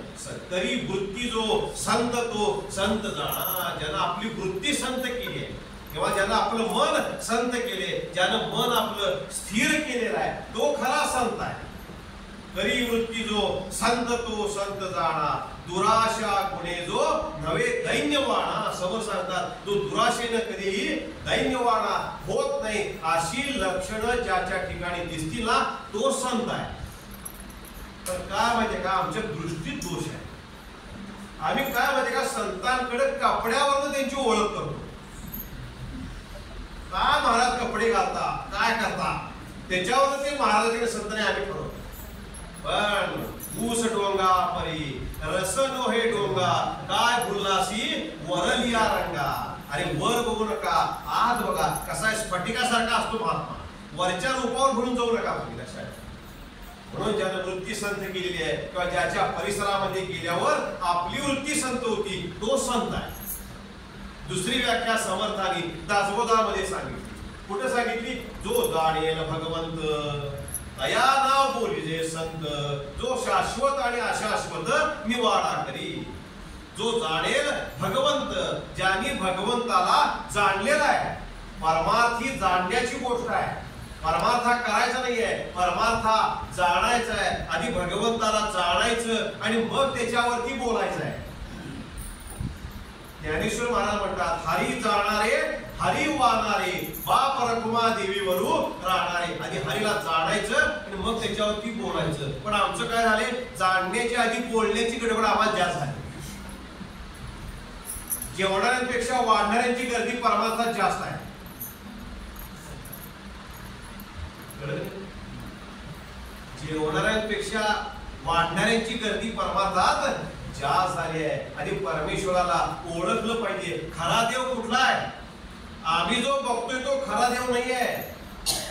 तरी वृत्ती जो संत तो संत जाणा ज्यानं आपली वृत्ती संत केली आहे किंवा ज्यानं आपलं मन संत केले ज्यानं मन आपलं स्थिर केलेलं आहे तो खरा संत आहे. तरी वृत्ती जो संत तो संत जाणा दुराशा गुणे जो नवे दैन्यवाणा समोर सांगतात तो दुराशेनं कधीही दैन्यवाणा होत नाही. अशी लक्षणं ज्याच्या ठिकाणी दिसतील ना तो संत आहे. पण काय माहितीये का आमच्या दृष्टीत दोष आहे. आम्ही काय माहितीये का संतांकडे कपड्यावरनं त्यांची ओळख करतो. काय महाराज कपडे घालता काय करता त्याच्यावर ते महाराज संतांनी आम्ही ठरवतो. पण ऊस डोंगा परी रस नो हे डोंगा काय भुललासी वरलिया रंगा. अरे वर बघू नका आत बघा कसा स्फटिकासारखा असतो महात्मा. वरच्या रूपावर भरून जाऊ नका तुम्ही लक्षात. म्हणून ज्यानं वृत्ती संत केलेली आहे किंवा ज्याच्या परिसरामध्ये गेल्यावर आपली वृत्ती संत होती तो संत आहे. दुसरी व्याख्या समर्थानी दासबोधामध्ये सांगितली. कुठे सांगितली? जो जाणेल भगवंत तया नाव बोलिजे संत जो शाश्वत आणि अशाश्वत निवाडा करी. जो जाणेल भगवंत ज्यांनी भगवंताला जाणलेला आहे. परमार्थी जाणण्याची गोष्ट आहे. परमार्था करायचा नाहीये परमार्था जाणायचा आहे. आधी भगवंताला जाणायचं आणि मग त्याच्यावरती बोलायचं आहे. ज्ञानेश्वर महाराज म्हणतात हरी जाणारे हरी वाहणारे बाप रखुमा देवीवरू राहणारे. आधी हरीला जाणायचं आणि मग त्याच्यावरती बोलायचं. पण आमचं काय झाले जाणण्याच्या आधी बोलण्याची गडबड आवाज जास्त झाली. जेवणाऱ्यांपेक्षा वाढणाऱ्यांची गर्दी परमार्थात जास्त आहे. जेवणाऱ्यांपेक्षा वाढणाऱ्यांची गर्दी परमार्थात जास्त झाली आहे. आणि परमेश्वराला ओळखलं पाहिजे. खरा देव कुठला आहे? आम्ही जो बघतोय तो खरा देव नाही आहे.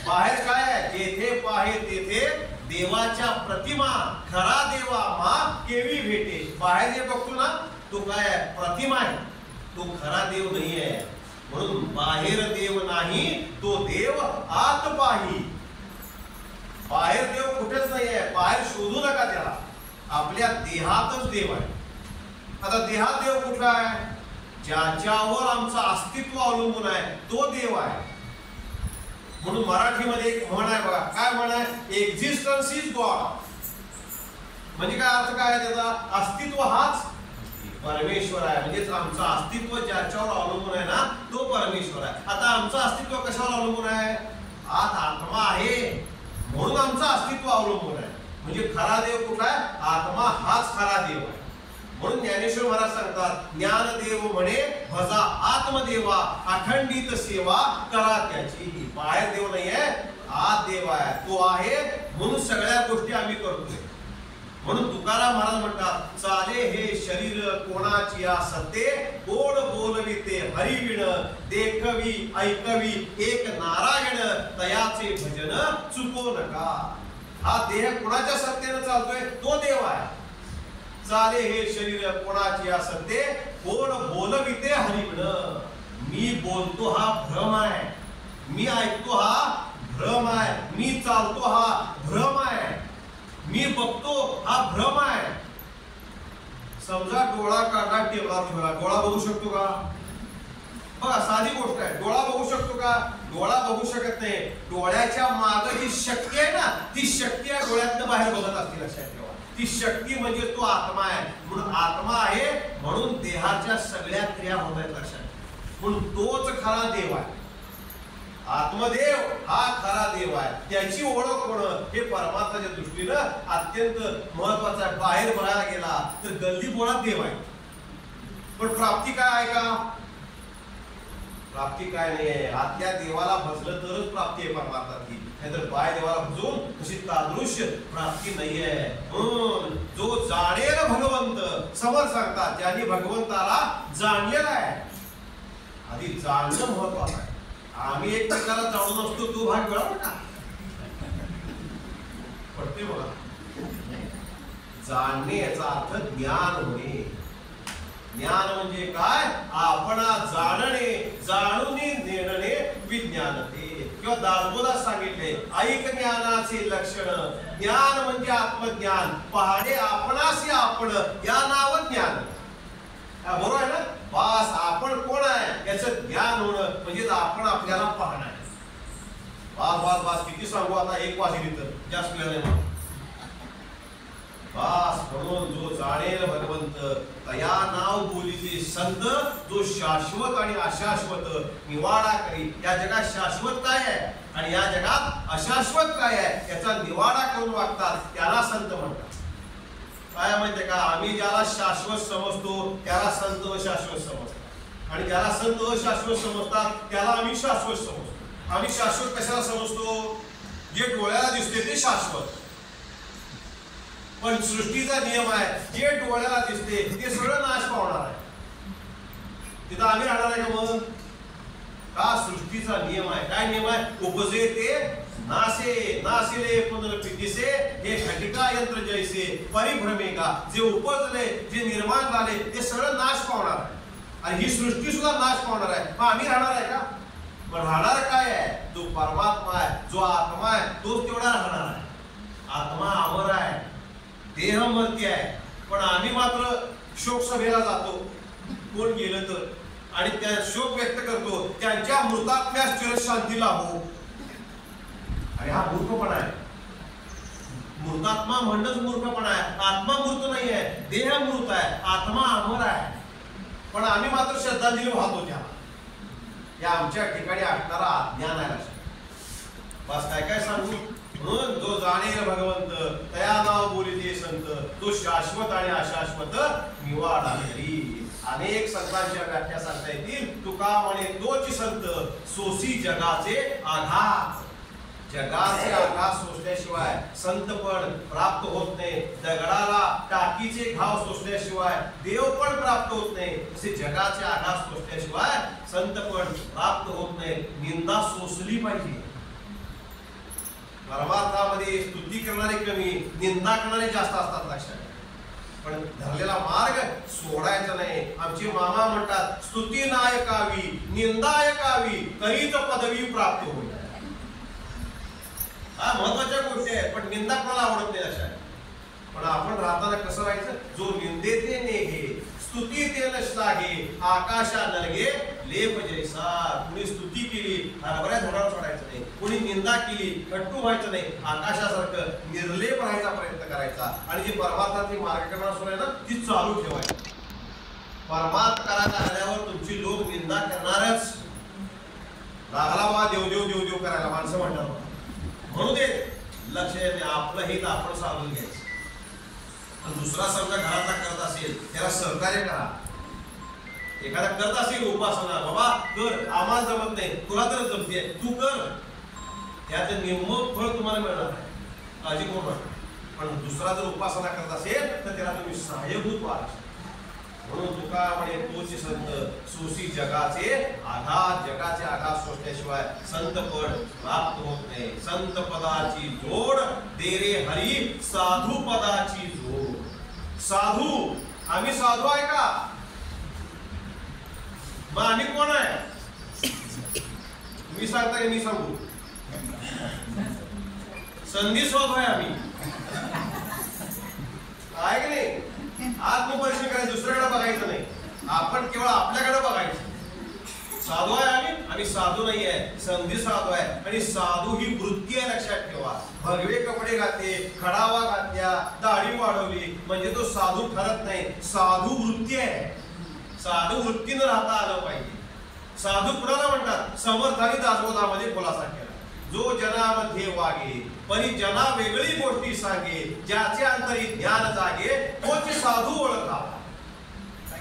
बाहेर काय आहे? जेथे पाहे तेथे देवाच्या प्रतिमा खरा देवा मा केवी भेटे. बाहेर जे बघतो ना तो काय आहे? प्रतिमा आहे. तो खरा देव नाही आहे. म्हणून बाहेर देव नाही तो देव आत पाही. बाहेर देव कुठेच नाही आहे. बाहेर शोधू नका त्याला. आपल्या देहातच देव आहे. आता देहात देव कुठला आहे? ज्याच्यावर आमचं अस्तित्व अवलंबून आहे तो देव आहे. म्हणून मराठीमध्ये एक म्हण आहे बघा. काय म्हण आहे? Existence is God. म्हणजे काय अर्थ काय आहे त्याचा? अस्तित्व हाच परमेश्वर आहे. म्हणजेच आमचं अस्तित्व ज्याच्यावर अवलंबून आहे ना तो परमेश्वर आहे. आता आमचं अस्तित्व कशावर अवलंबून आहे? आत आत्मा आहे म्हणून आमचं अस्तित्व अवलंबून आहे. म्हणजे खरा देव कुठला आहे? आत्मा हाच खरा देव आहे. म्हणून ज्ञानेश्वर महाराज सांगतात ज्ञानदेव म्हणे भजा आत्मदेवा अखंडित सेवा करा त्याची. बाहेर देव नाही आहे आत देव आहे. तो आहे म्हणून सगळ्या गोष्टी आम्ही करतोय. म्हणून तुकाराम महाराज म्हणतात चाले हे शरीर कोणाची सत्ते कोण बोलविते हरिविण देखवी ऐकवी एक नारायण तयाचे भजन चुको नका. हा देह कोणाच्या सत्तेने चालतोय? तो देव आहे. चाले हे शरीर कोणाची सत्ते कोण बोलविते हरिविण. मी बोलतो हा भ्रम आहे. मी ऐकतो हा भ्रम आहे, मी चालतो हा भ्रम आहे, मी बघतो हा भ्रम आहे. समजा डोळा काढला, टेबलावर ठेवला, डोळा बघू शकतो का? बघा साधी गोष्ट आहे, डोळा बघू शकतो का? डोळा बघू शकत नाही. डोळ्याच्या मागे जी शक्ती आहे ना, ती शक्ती आहे डोळ्यातनं बाहेर बघत असते. लक्षात ठेवा, ती शक्ती म्हणजे तो आत्मा आहे. म्हणून आत्मा आहे म्हणून देहाच्या सगळ्या क्रिया होत आहेत. लक्षात, म्हणून तोच खरा देव आहे. आत्मदेव हा खरा देव आहे. त्याची ओळख होणं हे परमात्म्याच्या दृष्टीनं अत्यंत महत्वाचं आहे. बाहेर बघायला गेला तर गल्ली बोळात देव आहे, पण प्राप्ती काय आहे का? प्राप्ती काय नाहीये. आतल्या देवाला भजलं तरच प्राप्ती आहे परमार्थाची, नाहीतर बाय देवाला भजून कशी तादृश्य प्राप्ती नाहीये. जो जाणेल भगवंत, समर सांगतात, ज्यांनी भगवंताला जाणलेला आहे. आधी जाणणं महत्वाचं आहे. आम्ही एकमेकाला जाणून असतो, तो भाग मिळाला का? पडते बघा. जाणणे याचा अर्थ ज्ञान होणे. ज्ञान म्हणजे काय? आपणा जाणणे, जाणून नेणणे विज्ञानते. किंवा दासबोधात सांगितले, ऐक ज्ञानाचे लक्षण. ज्ञान म्हणजे आत्मज्ञान. पाहणे आपणाशी आपण, या नाव ज्ञान. बरोबर आहे ना? बास आपण कोण आहे याचं ज्ञान होणं म्हणजे आपण आपल्याला पाहणं आहे. बास बास बास किती सांगू आता, एक वाजली तर जास्त वेळ नाही. बास म्हणून जो जाणेल भगवंत तया नाव बोलीचे संत, जो शाश्वत आणि अशाश्वत निवाडा करी. या जगात शाश्वत काय आहे आणि या जगात अशाश्वत काय आहे याचा निवाडा करून वागतात, त्याला संत म्हणतात. काय माहितीये का? आम्ही ज्याला शाश्वत समजतो त्याला संत अशाश्वत समजतात, आणि ज्याला संत अशाश्वत समजतात त्याला आम्ही शाश्वत समजतो. आम्ही शाश्वत कशाला समजतो? जे डोळ्याला दिसते ते शाश्वत. पण सृष्टीचा नियम आहे, जे डोळ्याला दिसते ते सगळं नाश पावणार आहे. तिथं आम्ही राहणार आहे का? मग का? सृष्टीचा नियम आहे. काय नियम आहे? उपजे ते नासे, नासिले पुनर्पिदिसे, हे घटिका यंत्र जैसे परिभ्रमे का. जे उपजले, जे निर्माण झाले ते सगळं नाश पावणार आहे, आणि ही सृष्टी सुद्धा नाश पावणार आहे. मग आम्ही राहणार आहे का? पण राहणार काय आहे? जो परमात्मा आहे, जो आत्मा आहे, तोच तेवढा राहणार आहे. आत्मा अमर आहे, देह मर्त्य आहे. पण आम्ही मात्र शोक सभेला जातो, कोण गेलं तर, आणि त्या शोक व्यक्त करतो, त्यांच्या मृतात्म्यास चिरशांती लाभो. आणि हा मूर्खपणा आहे. मृतात्मा म्हणणंच मूर्खपणा आहे. आत्मा मूर्त नाही आहे, देह मूर्त आहे, आत्मा अमर आहे. पण आम्ही मात्र श्रद्धांजली वाहतो त्याला. या आमच्या ठिकाणी असणारा अज्ञान आहे. बस काय काय सांगू? म्हणून जो जाणेल भगवंत तया नाव बोलीते संत, तो शाश्वत आणि अशाश्वत निवाडा करी. अनेक संतांच्या व्याख्या सांगता येतील. तुका म्हणे तोच संत, सोसी जगाचे आघात. जगाचे आघात सोसल्याशिवाय संतपण प्राप्त होत नाही. दगडाला टाकीचे घाव सोसल्याशिवाय देव पण प्राप्त होत नाही. असे जगाचे आघात सोसल्याशिवाय संतपण प्राप्त होत नाही. निंदा सोसली पाहिजे. परमार्थामध्ये स्तुती करणारे कमी, निंदा करणारे जास्त असतात. लक्षात. पण धरलेला मार्ग सोडायचा नाही. आमचे मामा म्हणतात, स्तुती नायकावी निंदायकावी, तरीच पदवी प्राप्त होईल. हा महत्वाच्या गोष्टी आहेत, पण निंदा कोणाला आवडत नाही. लक्षात. पण आपण राहताना कसं राहायचं? जो निंदेते नेघे, स्तुती ते नसलागे, आकाशा नलगे लेप जैसा. कुणी स्तुती केली हरभऱ्या झाडावर चढायचं नाही, कुणी निंदा केली कट्टू व्हायचं नाही. आकाशासारखं निर्लेप राहायचा प्रयत्न करायचा, आणि जी परमार्थाची मार्गक्रमण सुरू आहे ना ती चालू ठेवायची. परमार्थ करायला आल्यावर तुमची लोक निंदा करणारच. लागला बा देव देव देव देव करायला माणसं म्हणतात. म्हणून ते लक्ष येते, आपलं हित आपण साधून घ्यायचं. दुसरा समजा घरातला करत असेल त्याला सहकार्य करा. एखादा करत असेल उपासना, बाबा कर, आम्हाला जमत नाही, तुला तर जमते, तू कर. त्याचं निम्म फळ तुम्हाला मिळणार आहे, काळजी करू नका. पण दुसरा जर उपासना करत असेल तर त्याला तुम्ही सहाय्यभूत व्हा. म्हणून तुका म्हणे तोच संत, सोसी जगाचे आघात. जगाचे आघात सोसल्याशिवाय संतपद प्राप्त होत नाही. संत पदाची जोड दे रे हरी, साधू पदाची जोड. साधू, आम्ही साधू आहे का? मग आम्ही कोण आहे? मी सांगता की मी सांगू? संधी स्वभाव आहे आम्ही, आहे की नाही? आत्मपरीक्षण करायचं, दुसऱ्याकडे बघायचं नाही, आपण केवळ आपल्याकडे बघायचं. साधू आहे आम्ही साधू नाही आहे, संधी साधू आहे. आणि साधू ही वृत्ती आहे, लक्षात ठेवा. भगवे कपडे घातले, खडावा घातल्या, दाढी वाढवली म्हणजे तो साधू ठरत नाही. साधू वृत्ती आहे. साधू वृत्तीनं राहता आलं पाहिजे. साधू कुणाला म्हणतात? समर्थानी दासबोधामध्ये खुलासा केला, जो जनामध्ये वागे परी जना वेगळी गोष्टी सांगे, ज्याचे अंतरी ज्ञान जागे तोच साधू ओळखावा.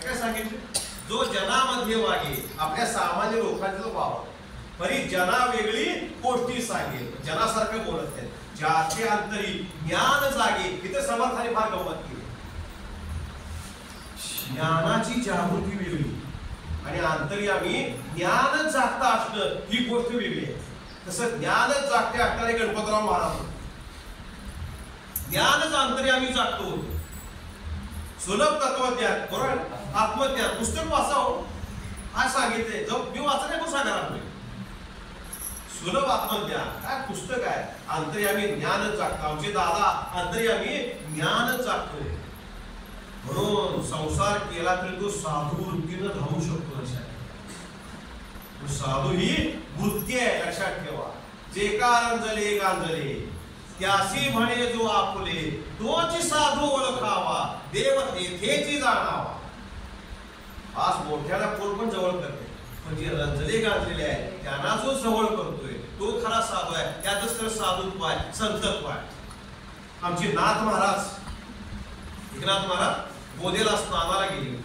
काय सांगितलं? जो जनामध्ये वागे, आपल्या सामान्य लोकांचं वावर, परी जना वेगळी गोष्टी सांगे, जनासारखं बोलत नाही, ज्याचे अंतरी ज्ञान जागे. इथे समर्थाने फार गंमत केली. ज्ञानाची जागृती वेगळी आणि अंतर्यामी ज्ञान जागता असणं ही गोष्ट वेगळी आहे. तसं ज्ञानच जागते असणारे गणपतराव महाराज, ज्ञानच अंतर्यामी जागतो. सुलभ तत्वज्ञान, बरोबर, आत्मज्ञान पुस्तक वाचावं काय सांगितलंय, मी वाचत नाही पण सांगा आपले. सुलभ आत्मज्ञान काय पुस्तक आहे. अंतर्यामी ज्ञानच जागतो. आमचे दादा अंतर्यामी ज्ञानच जागतो. म्हणून संसार केला तरी तो साधू वृत्तीनं राहू शकतो. लक्षात ठेवा, साधू ही वृत्ती आहे, लक्षात ठेवा. जे कारंजले गांजले त्यासी म्हणे जो आपुले, तोची साधू ओळखावा, देव तेथेची जाणावा. आज मोठ्याला कोण पण जवळ करते, पण जे रंजले गांजलेले आहे त्यांना जो जवळ करतोय तो खरा साधू आहे. त्यातच तर साधुत्व आहे, संतत्व आहे. आमचे नाथ महाराज, एकनाथ महाराज गोदेला स्नानाला गेले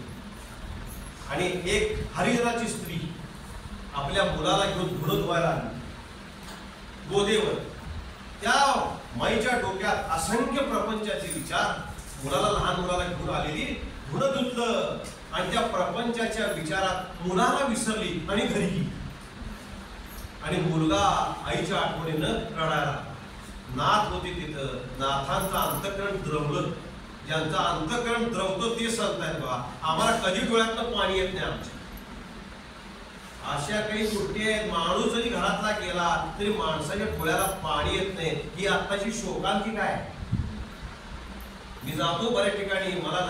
आणि एक हरिजनाची स्त्री आपल्या मुलाला घेऊन धुणं धुवायला आली गोदेवर. त्या माईच्या डोक्यात असंख्य प्रपंचाचे विचार, मुलाला, लहान मुलाला घेऊन आलेली, धुणं धुतलं आणि त्या प्रपंचाच्या विचारात मुलाला विसरली आणि घरी गेली. आणि मुलगा आईच्या आठवणीनं रडायला. नाथ होते तिथं, नाथांचं अंतःकरण द्रवलं. ज्यांचं अंतःकरण द्रवतं ते संत आहेत बा. आम्हाला कधी डोळ्यातनं पाणी येत नाही आमच्या. अशा काही गोष्टी आहेत, माणूस जरी घरातला गेला तरी माणसाच्या डोळ्याला पाणी येत नाही. ही आत्ताची शोकांतिका आहे. मी जातो बऱ्याच ठिकाणी, मला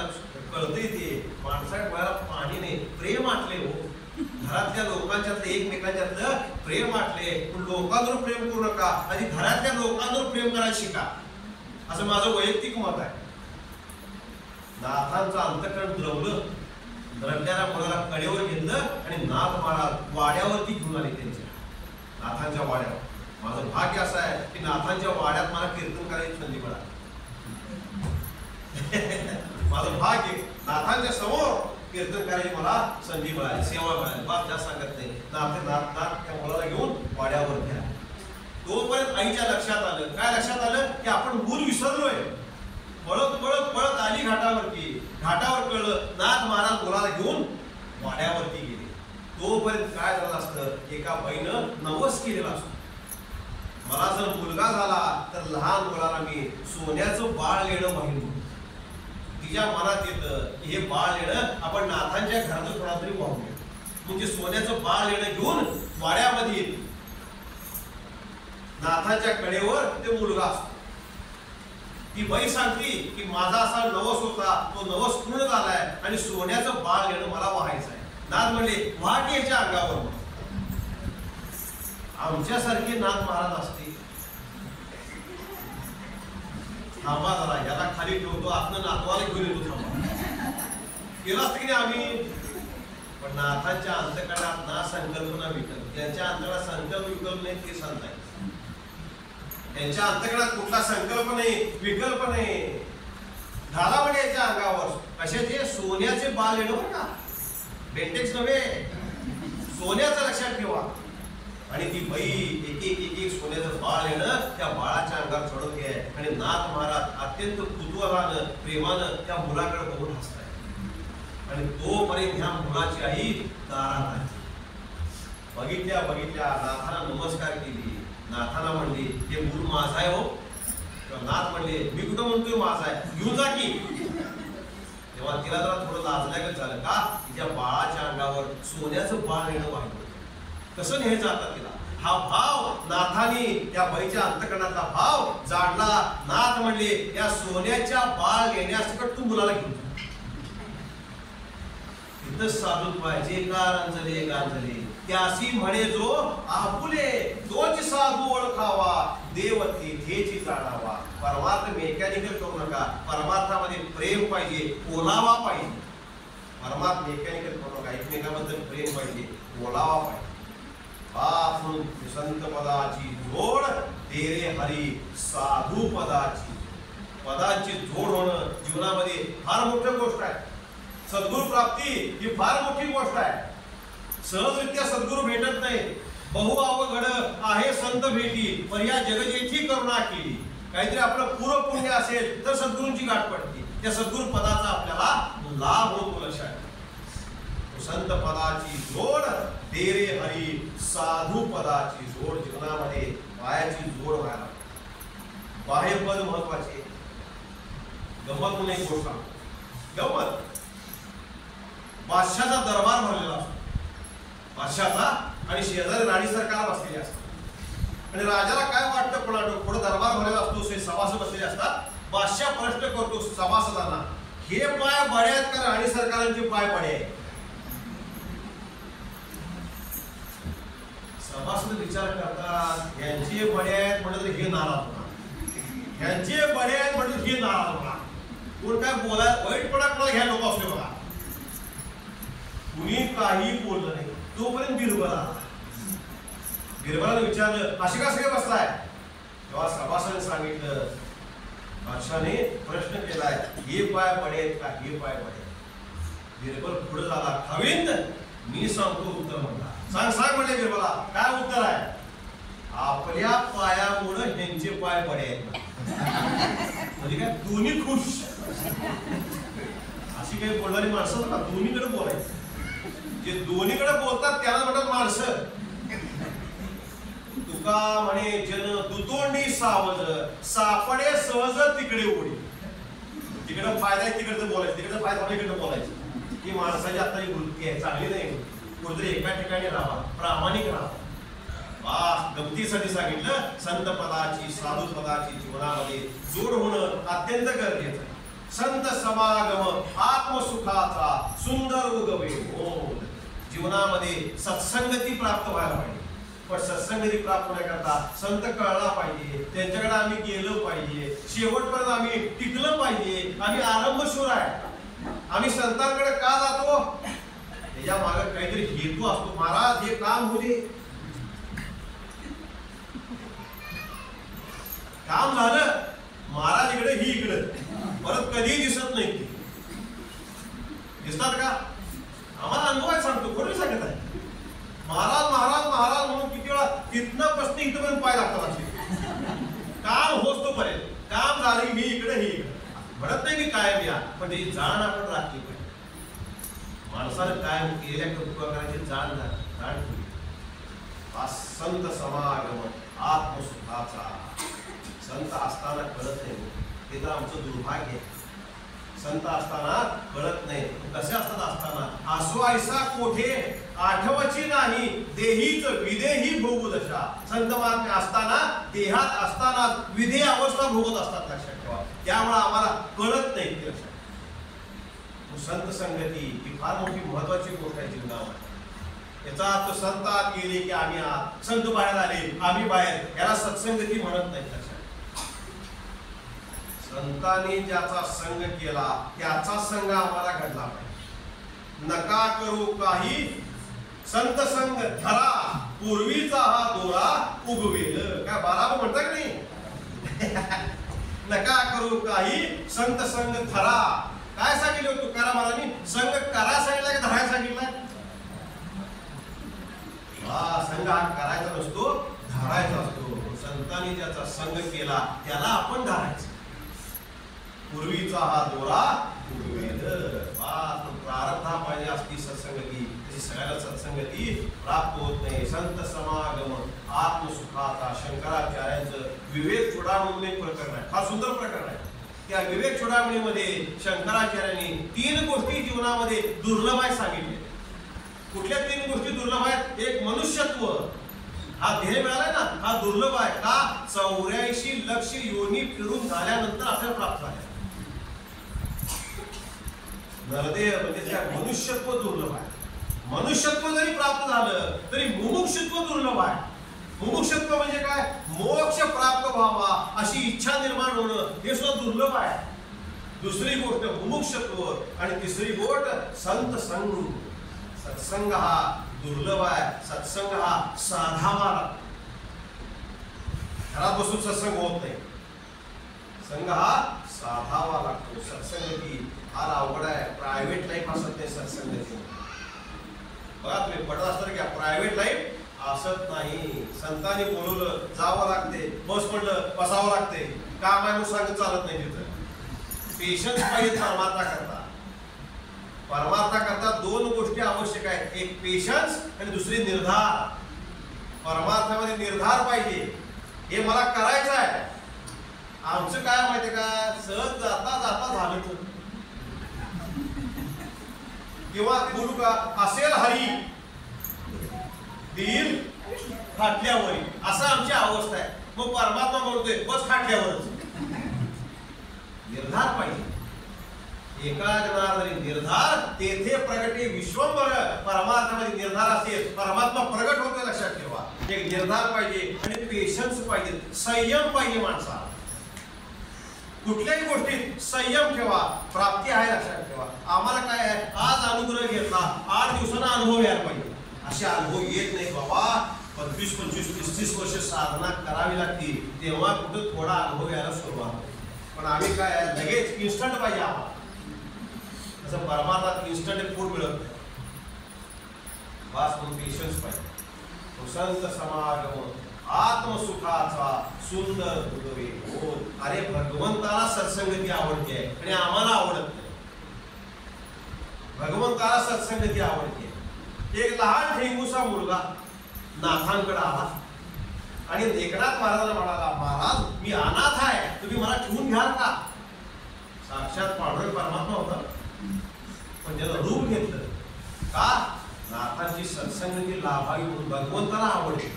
कळतंय ते माणसाच्या डोळ्याला पाणी नाही. प्रेम आटले हो, घरातल्या लोकांच्यातलं एकमेकांच्यातलं प्रेम आटले. पण लोकांवर प्रेम करू नका, आधी घरातल्या लोकांवर प्रेम करायला शिका, असं माझं वैयक्तिक मत आहे. नाथांचं अंतःकरण द्रवलं, द्रवल्याला मुलाला कडेवर घेतलं आणि नाथ महाराज वाड्यावरती घेऊन आले त्यांच्या, नाथांच्या वाड्यावर. माझं भाग्य असं आहे की नाथांच्या वाड्यात मला कीर्तन करायची संधी मिळाली. माझं भाग्य, नाथांच्या समोर कीर्तन करायची मला संधी मिळाली, सेवा मिळाली. बाप जास्त सांगत नाही. नाथ त्या मुलाला घेऊन वाड्यावर घ्या. तोपर्यंत आईच्या लक्षात आलं, काय लक्षात आलं की आपण मूल विसरलोय. पळत पळत पळत आली घाटावरती. घाटावर कळलं नाथ महाराज मुलाला घेऊन वाड्यावरती गेले. तोपर्यंत काय झालं असतं, एका बाईनं नवस केलेला असतो, मला जर मुलगा झाला तर लहान मुलाला मी सोन्याचं बाळ लेणं वाहिलं. तिच्या मनात येतं की हे बाळ लेणं आपण नाथांच्या घरात कोणा तरी वाहूया. म्हणजे सोन्याचं बाळ लेणं घेऊन वाड्यामध्ये नाथांच्या कडेवर ते मुलगा असतो. ती बाई सांगती की माझा असा नवस होता, तो नवस पूर्ण झालाय आणि सोन्याचं बाळ घेणं मला व्हायचं आहे. नाथ म्हणले वाट याच्या अंगावर. आमच्यासारखे नाथ महाराज असते, थांबा जरा, याला खाली ठेवतो, आतनं नातवाला घेऊन येतो, थांबा. केलं असतं की नाही आम्ही. पण नाथांच्या अंतःकरणात ना संकल्पना विकल्प, ज्यांच्या अंतःकरणात संकल्प विकल्प नाही ते संत आहे. त्यांच्या अंतःकरणात कुठला संकल्प नाही, विकल्प नाही. झाला म्हणजे याच्या अंगावर कशाचे सोन्याचे बाळ येणं बरं का, बेंटेक्स नव्हे, सोन्याचं लक्षात ठेवा. आणि ती बाई एक एक एक एक सोन्याचं बाळ येणं त्या बाळाच्या अंगावर चढवते आहे. आणि नाथ महाराज अत्यंत कुतूहलानं प्रेमानं त्या मुलाकडे बघून हसताय. आणि तोपर्यंत ह्या मुलाची आई दारात आहे. बघितल्या नाथाला नमस्कार केली. नाथाला म्हणले हे मूल माझा आहे हो. नाथ म्हणले मी कुठं म्हणतोय माझा आहे, घेऊन जा की. तेव्हा तिला जरा थोडं लाजल्यागत झालं का, तिच्या बाळाच्या अंगावर सोन्याचं बाळ येणं वाहिलं. कसं न्यायचं आता तिला, हा भाव नाथानी त्या बाईच्या अंतकरणातला भाव जाणला. नाथ म्हणले या सोन्याच्या बाळ लेण्यासकट तू मुलाला घेऊन जा. इथं साधूत पाहिजे गांजले गांजले त्यासी म्हणे जो आपुले तोच साधू ओळखावा देव तेथेची जाणावा. परमार्थ मेकॅनिकल करू नका. परमार्थामध्ये प्रेम पाहिजे, ओलावा पाहिजे. परमार्थ मेकॅनिकल करू नका. एकमेकांबद्दल प्रेम पाहिजे, ओलावा पाहिजे. बापून संत पदाची जोड तेरे हरी साधू पदाची. पदाची जोड होणं जीवनामध्ये फार मोठी गोष्ट आहे. सद्गुरु प्राप्ती ही फार मोठी गोष्ट आहे. सहजरित्या सद्गुरु भेटत नाही. बहु अवघड आहे संत भेटी पण या जगजेची करुणा केली. काहीतरी आपलं पूर्व पुण्य असेल तर सद्गुरूंची गाठ पडते. त्या सद्गुरु पदाचा आपल्याला लाभ होतो. लक्षात संत पदाची जोड तेरे हरी साधू पदाची जोड. जीवनामध्ये पायाची जोड व्हायला. बाह्यपद महत्वाचे. गमत म्हणून एक गोष्ट गमत. बादशाचा दरबार भरलेला असतो. बादशाचा आणि शेजारी राणी सरकार बसलेले असतात आणि राजाला काय वाटतं कोणाला पुढे दरबार भरलेला असतो. सभासद बसलेले असतात. बादशाह प्रश्न करतो सभासदांना हे पाय बडे आहेत का राणी सरकारांचे पाय बडे आहेत. सभासद विचार करतात यांचे बडे आहेत म्हणलं तर हे नाराज होणार, यांचे बडे आहेत म्हणलं हे नाराज होणार. कोण काय बोलाय वाईटपणा कोणाला घ्या नको असते बघा. कुणी काही बोललं नाही. तोपर्यंत बिरबलाने विचारलं असे का सगळे बसलाय. तेव्हा सभासदाने सांगितलं बादशाने प्रश्न केलाय हे पाय बडे आहेत का हे पाय बडे. बिरबल पुढे झाला. खाविंद मी सांगतो उत्तर म्हणला. सांग सांग म्हणले बिरबला काय उत्तर आहे. आपल्या पायामुळे ह्यांचे पाय बडे आहेत. म्हणजे काय दोन्ही खुश. अशी काही बोलणारी माणसं ना दोन्हीकडे बोलायचं. जे दोन्हीकडे बोलतात त्याला म्हणतात माणसं. तुका म्हणे जन दुतोंडी सावज सापडे सहज तिकडे ओढी. तिकडे फायदा आहे तिकडचं बोलायचं, तिकडे फायदा तिकडे बोलायचं. ही माणसाची आता ही वृत्ती आहे, चांगली नाही. कुठेतरी एका ठिकाणी राहा, प्रामाणिक राहा. बास गमतीसाठी सांगितलं संत पदाची साधू पदाची जीवनामध्ये जोड होणं अत्यंत गरजेचं आहे. संत समागम आत्मसुखाचा सुंदर उगवे हो. जीवनामध्ये सत्संगती प्राप्त व्हायला पाहिजे. पण सत्संगती प्राप्त होण्याकरता संत कळला पाहिजे, त्यांच्याकडे आम्ही गेलो पाहिजे, शेवटपर्यंत आम्ही टिकलं पाहिजे. आम्ही आरंभशूर आहे. आम्ही संतांकडे का जातो त्याच्या मागे काहीतरी हेतू असतो. महाराज हे काम होऊ दे. काम झालं महाराज इकडे ही इकडे परत कधी दिसत नाही. दिसतात का. आम्हाला अनुभव सांगतो कोणी सांगत आहे. महाराज महाराज महाराज म्हणून किती वेळा तिथनं प्रश्न इथपर्यंत पाय लागतात. असे काम होतो पर्यंत. काम झालं मी इकडे ही इकडे म्हणत नाही मी कायम या पण त्याची जाण आपण राखली पाहिजे. माणसानं काय केल्या करायची जाण ठेवली. संत समागम आत्मसुखाचा. संत असताना कळत नाही हे तर आमचं दुर्भाग्य आहे. संत असताना कळत नाही. कसे असतात असताना आसो ऐसा कोठे आठवची नाही देहीच विदेही भोगू दशा. संत महात्मे असताना देहात असताना विधेय अवस्था भोगत असतात. लक्षात ठेवा. त्यामुळे आम्हाला कळत नाही ते लक्षात. संत संगती ही फार मोठी महत्वाची गोष्ट आहे जीवनामध्ये. याचा अर्थ संत आत गेले की आम्ही आत, संत बाहेर आले आम्ही बाहेर, याला सत्संगती म्हणत नाही. लक्षात संतांनी ज्याचा संग केला त्याचा संग आम्हाला घडला पाहिजे. नका करू काही संत संग धरा पूर्वीचा हा दोरा उगवेल. काय बाराबा म्हणता की नाही. नका करू काही संत संग धरा. काय सांगितलं तुकाराम महाराजांनी. संग करा सांगितलं की धरायला सांगितलं. संघ हा करायचा नसतो धरायचा असतो. संतांनी ज्याचा संग केला त्याला आपण धरायचं. पूर्वीचा हा दोरा उगवेल. प्रारब्धा पाहिजे असती सत्संगती. त्याची सगळ्याला सत्संगती प्राप्त होत नाही. संत समागम आत्मसुखाचा. शंकराचार्यांचं विवेक चुडामणी एक प्रकरण आहे. फार सुंदर प्रकरण आहे. त्या विवेक चुडामणीमध्ये शंकराचार्यांनी 3 गोष्टी जीवनामध्ये दुर्लभ आहेत सांगितले. कुठल्या 3 गोष्टी दुर्लभ आहेत. एक मनुष्यत्व, हा ध्येय मिळालाय ना, हा दुर्लभ आहे. का? 84 लक्ष योनी फिरून झाल्यानंतर आपल्याला प्राप्त झाले. नरदेह म्हणजे काय? मनुष्यत्व दुर्लभ आहे. मनुष्यत्व जरी प्राप्त झालं तरी मुमुक्षुत्व दुर्लभ आहे. मुमुक्षुत्व म्हणजे काय? मोक्ष प्राप्त व्हावा अशी इच्छा निर्माण होणं हे सुद्धा दुर्लभ आहे. दुसरी गोष्ट मुमुक्षत्व आणि तिसरी गोष्ट संत संग. सत्संग हा दुर्लभ आहे. सत्संग हा साधावा लागतो. घरात बसून सत्संग होत नाही. संघ हा साधावा लागतो. सत्संगती फार अवघड आहे. प्रायव्हेट लाईफ असत नाही सत्संगती. बघा तुम्ही पटत असतात की प्रायव्हेट लाईफ असत नाही. संतांनी बोलवलं जावं लागते, बस पडलं बसावं लागते. काम आहे म्हणून सांगत चालत नाही. तिथं पेशन्स पाहिजे परमार्था करता. परमार्था करता दोन गोष्टी आवश्यक आहेत. एक पेशन्स आणि दुसरी निर्धार. परमार्थामध्ये निर्धार पाहिजे. हे मला करायचं आहे. आमचं काय माहितीये का? सहज जाता जाता झालं तर किंवा बोलू का असेल हरी देईल खाटल्यावरी, असं आमची अवस्था आहे. मग परमात्मा बोलतोय बस खाटल्यावरच. निर्धार पाहिजे. एका जनार्दनी निर्धार तेथे प्रगटे विश्वंभर. परमार्थामध्ये निर्धार असेल परमात्मा प्रगट होतो. लक्षात ठेवा. एक निर्धार पाहिजे आणि पेशन्स पाहिजे. संयम पाहिजे माणसाला. कुठल्याही गोष्टीत संयम ठेवा. प्राप्ती आहे लक्षात ठेवा. आम्हाला काय आहे? आज अनुग्रह घेतला, 8 दिवसांना अनुभव यायला पाहिजे. असे अनुभव येत नाही बाबा. 25, 25, 30 वर्ष साधना करावी लागते तेव्हा कुठं थोडा अनुभव यायला सुरुवात. पण आम्ही काय आहे? लगेच इन्स्टंट पाहिजे आम्हाला. असं परमार्थात इन्स्टंट फूड मिळत नाही. वास म्हणून पेशन्स पाहिजे. संत समागम आत्मसुखाचा सुंदर दुर्वे हो. अरे भगवंताला सत्संगती आवडते आणि आम्हाला आवडत नाही. भगवंताला सत्संगती आवडते. एक लहान ठेंगुसा मुलगा नाथांकडे आला आणि एकनाथ महाराजांना म्हणाला, महाराज मी अनाथ आहे, तुम्ही मला ठेवून घ्याल का? साक्षात पांडुरंग परमात्मा होता पण त्यानं रूप घेतलं. का? नाथांची सत्संगती लाभावी म्हणून. भगवंताला आवडते.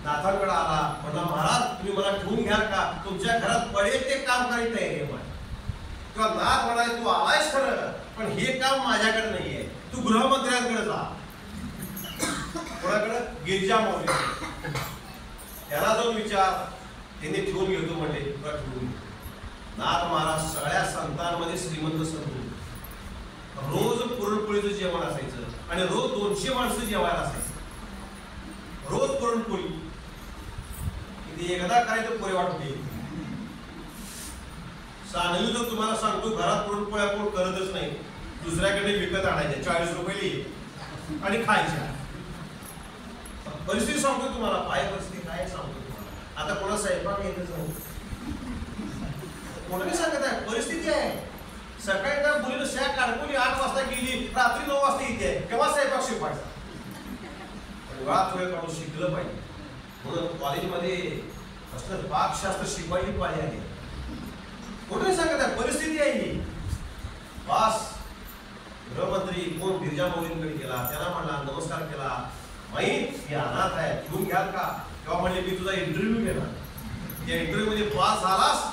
नाथांकडे आला म्हणला, महाराज तुम्ही मला ठेवून घ्याल का? तुमच्या घरात पडेल ते काम करायची तयारी आहे माझी. किंवा नाथ म्हणाले तू आलायस खरं पण हे काम माझ्याकडे नाहीये, तू गृहमंत्र्यांकडे जा. कोणाकडे? गिरिजा मौली. त्याला जो विचार त्यांनी ठेवून घेतो म्हणजे ठेवून. नाथ महाराज सगळ्या संतांमध्ये श्रीमंत संत. रोज पुरणपोळीचं जेवण असायचं आणि रोज 200 माणसं जेवायला असायचं. रोज पुरणपोळी. एकदा करायचं पुरे वाटते. सांगली तर तुम्हाला सांगतो घरात पुरणपोळ्या कोण करतच नाही. दुसऱ्याकडे विकत आणायच्या 40 रुपये आणि खायच्या. परिस्थिती सांगतो तुम्हाला. काय परिस्थिती काय सांगतो तुम्हाला. आता कोणा स्वयंपाक येतच नाही. कोणाने सांगत आहे? परिस्थिती आहे. सकाळी त्या मुलीनं शॅक काढपुली 8 वाजता गेली, रात्री 9 वाजता येते. केव्हा स्वयंपाक शिकवायचा? वेळात वेळ काढून शिकलं पाहिजे. म्हणून कॉलेजमध्ये असलं पाकशास्त्र शिकवायची पाळी आली. कोणी सांगत आहे? परिस्थिती आहे ही. वास गृहमंत्री कोण गिरिजा मौलींकडे गेला. त्यांना म्हणला, नमस्कार केला, माई मी अनाथ आहे, घेऊन घ्याल का? तेव्हा म्हणले मी तुझा इंटरव्ह्यू घेणार. त्या इंटरव्ह्यू मध्ये पास झालास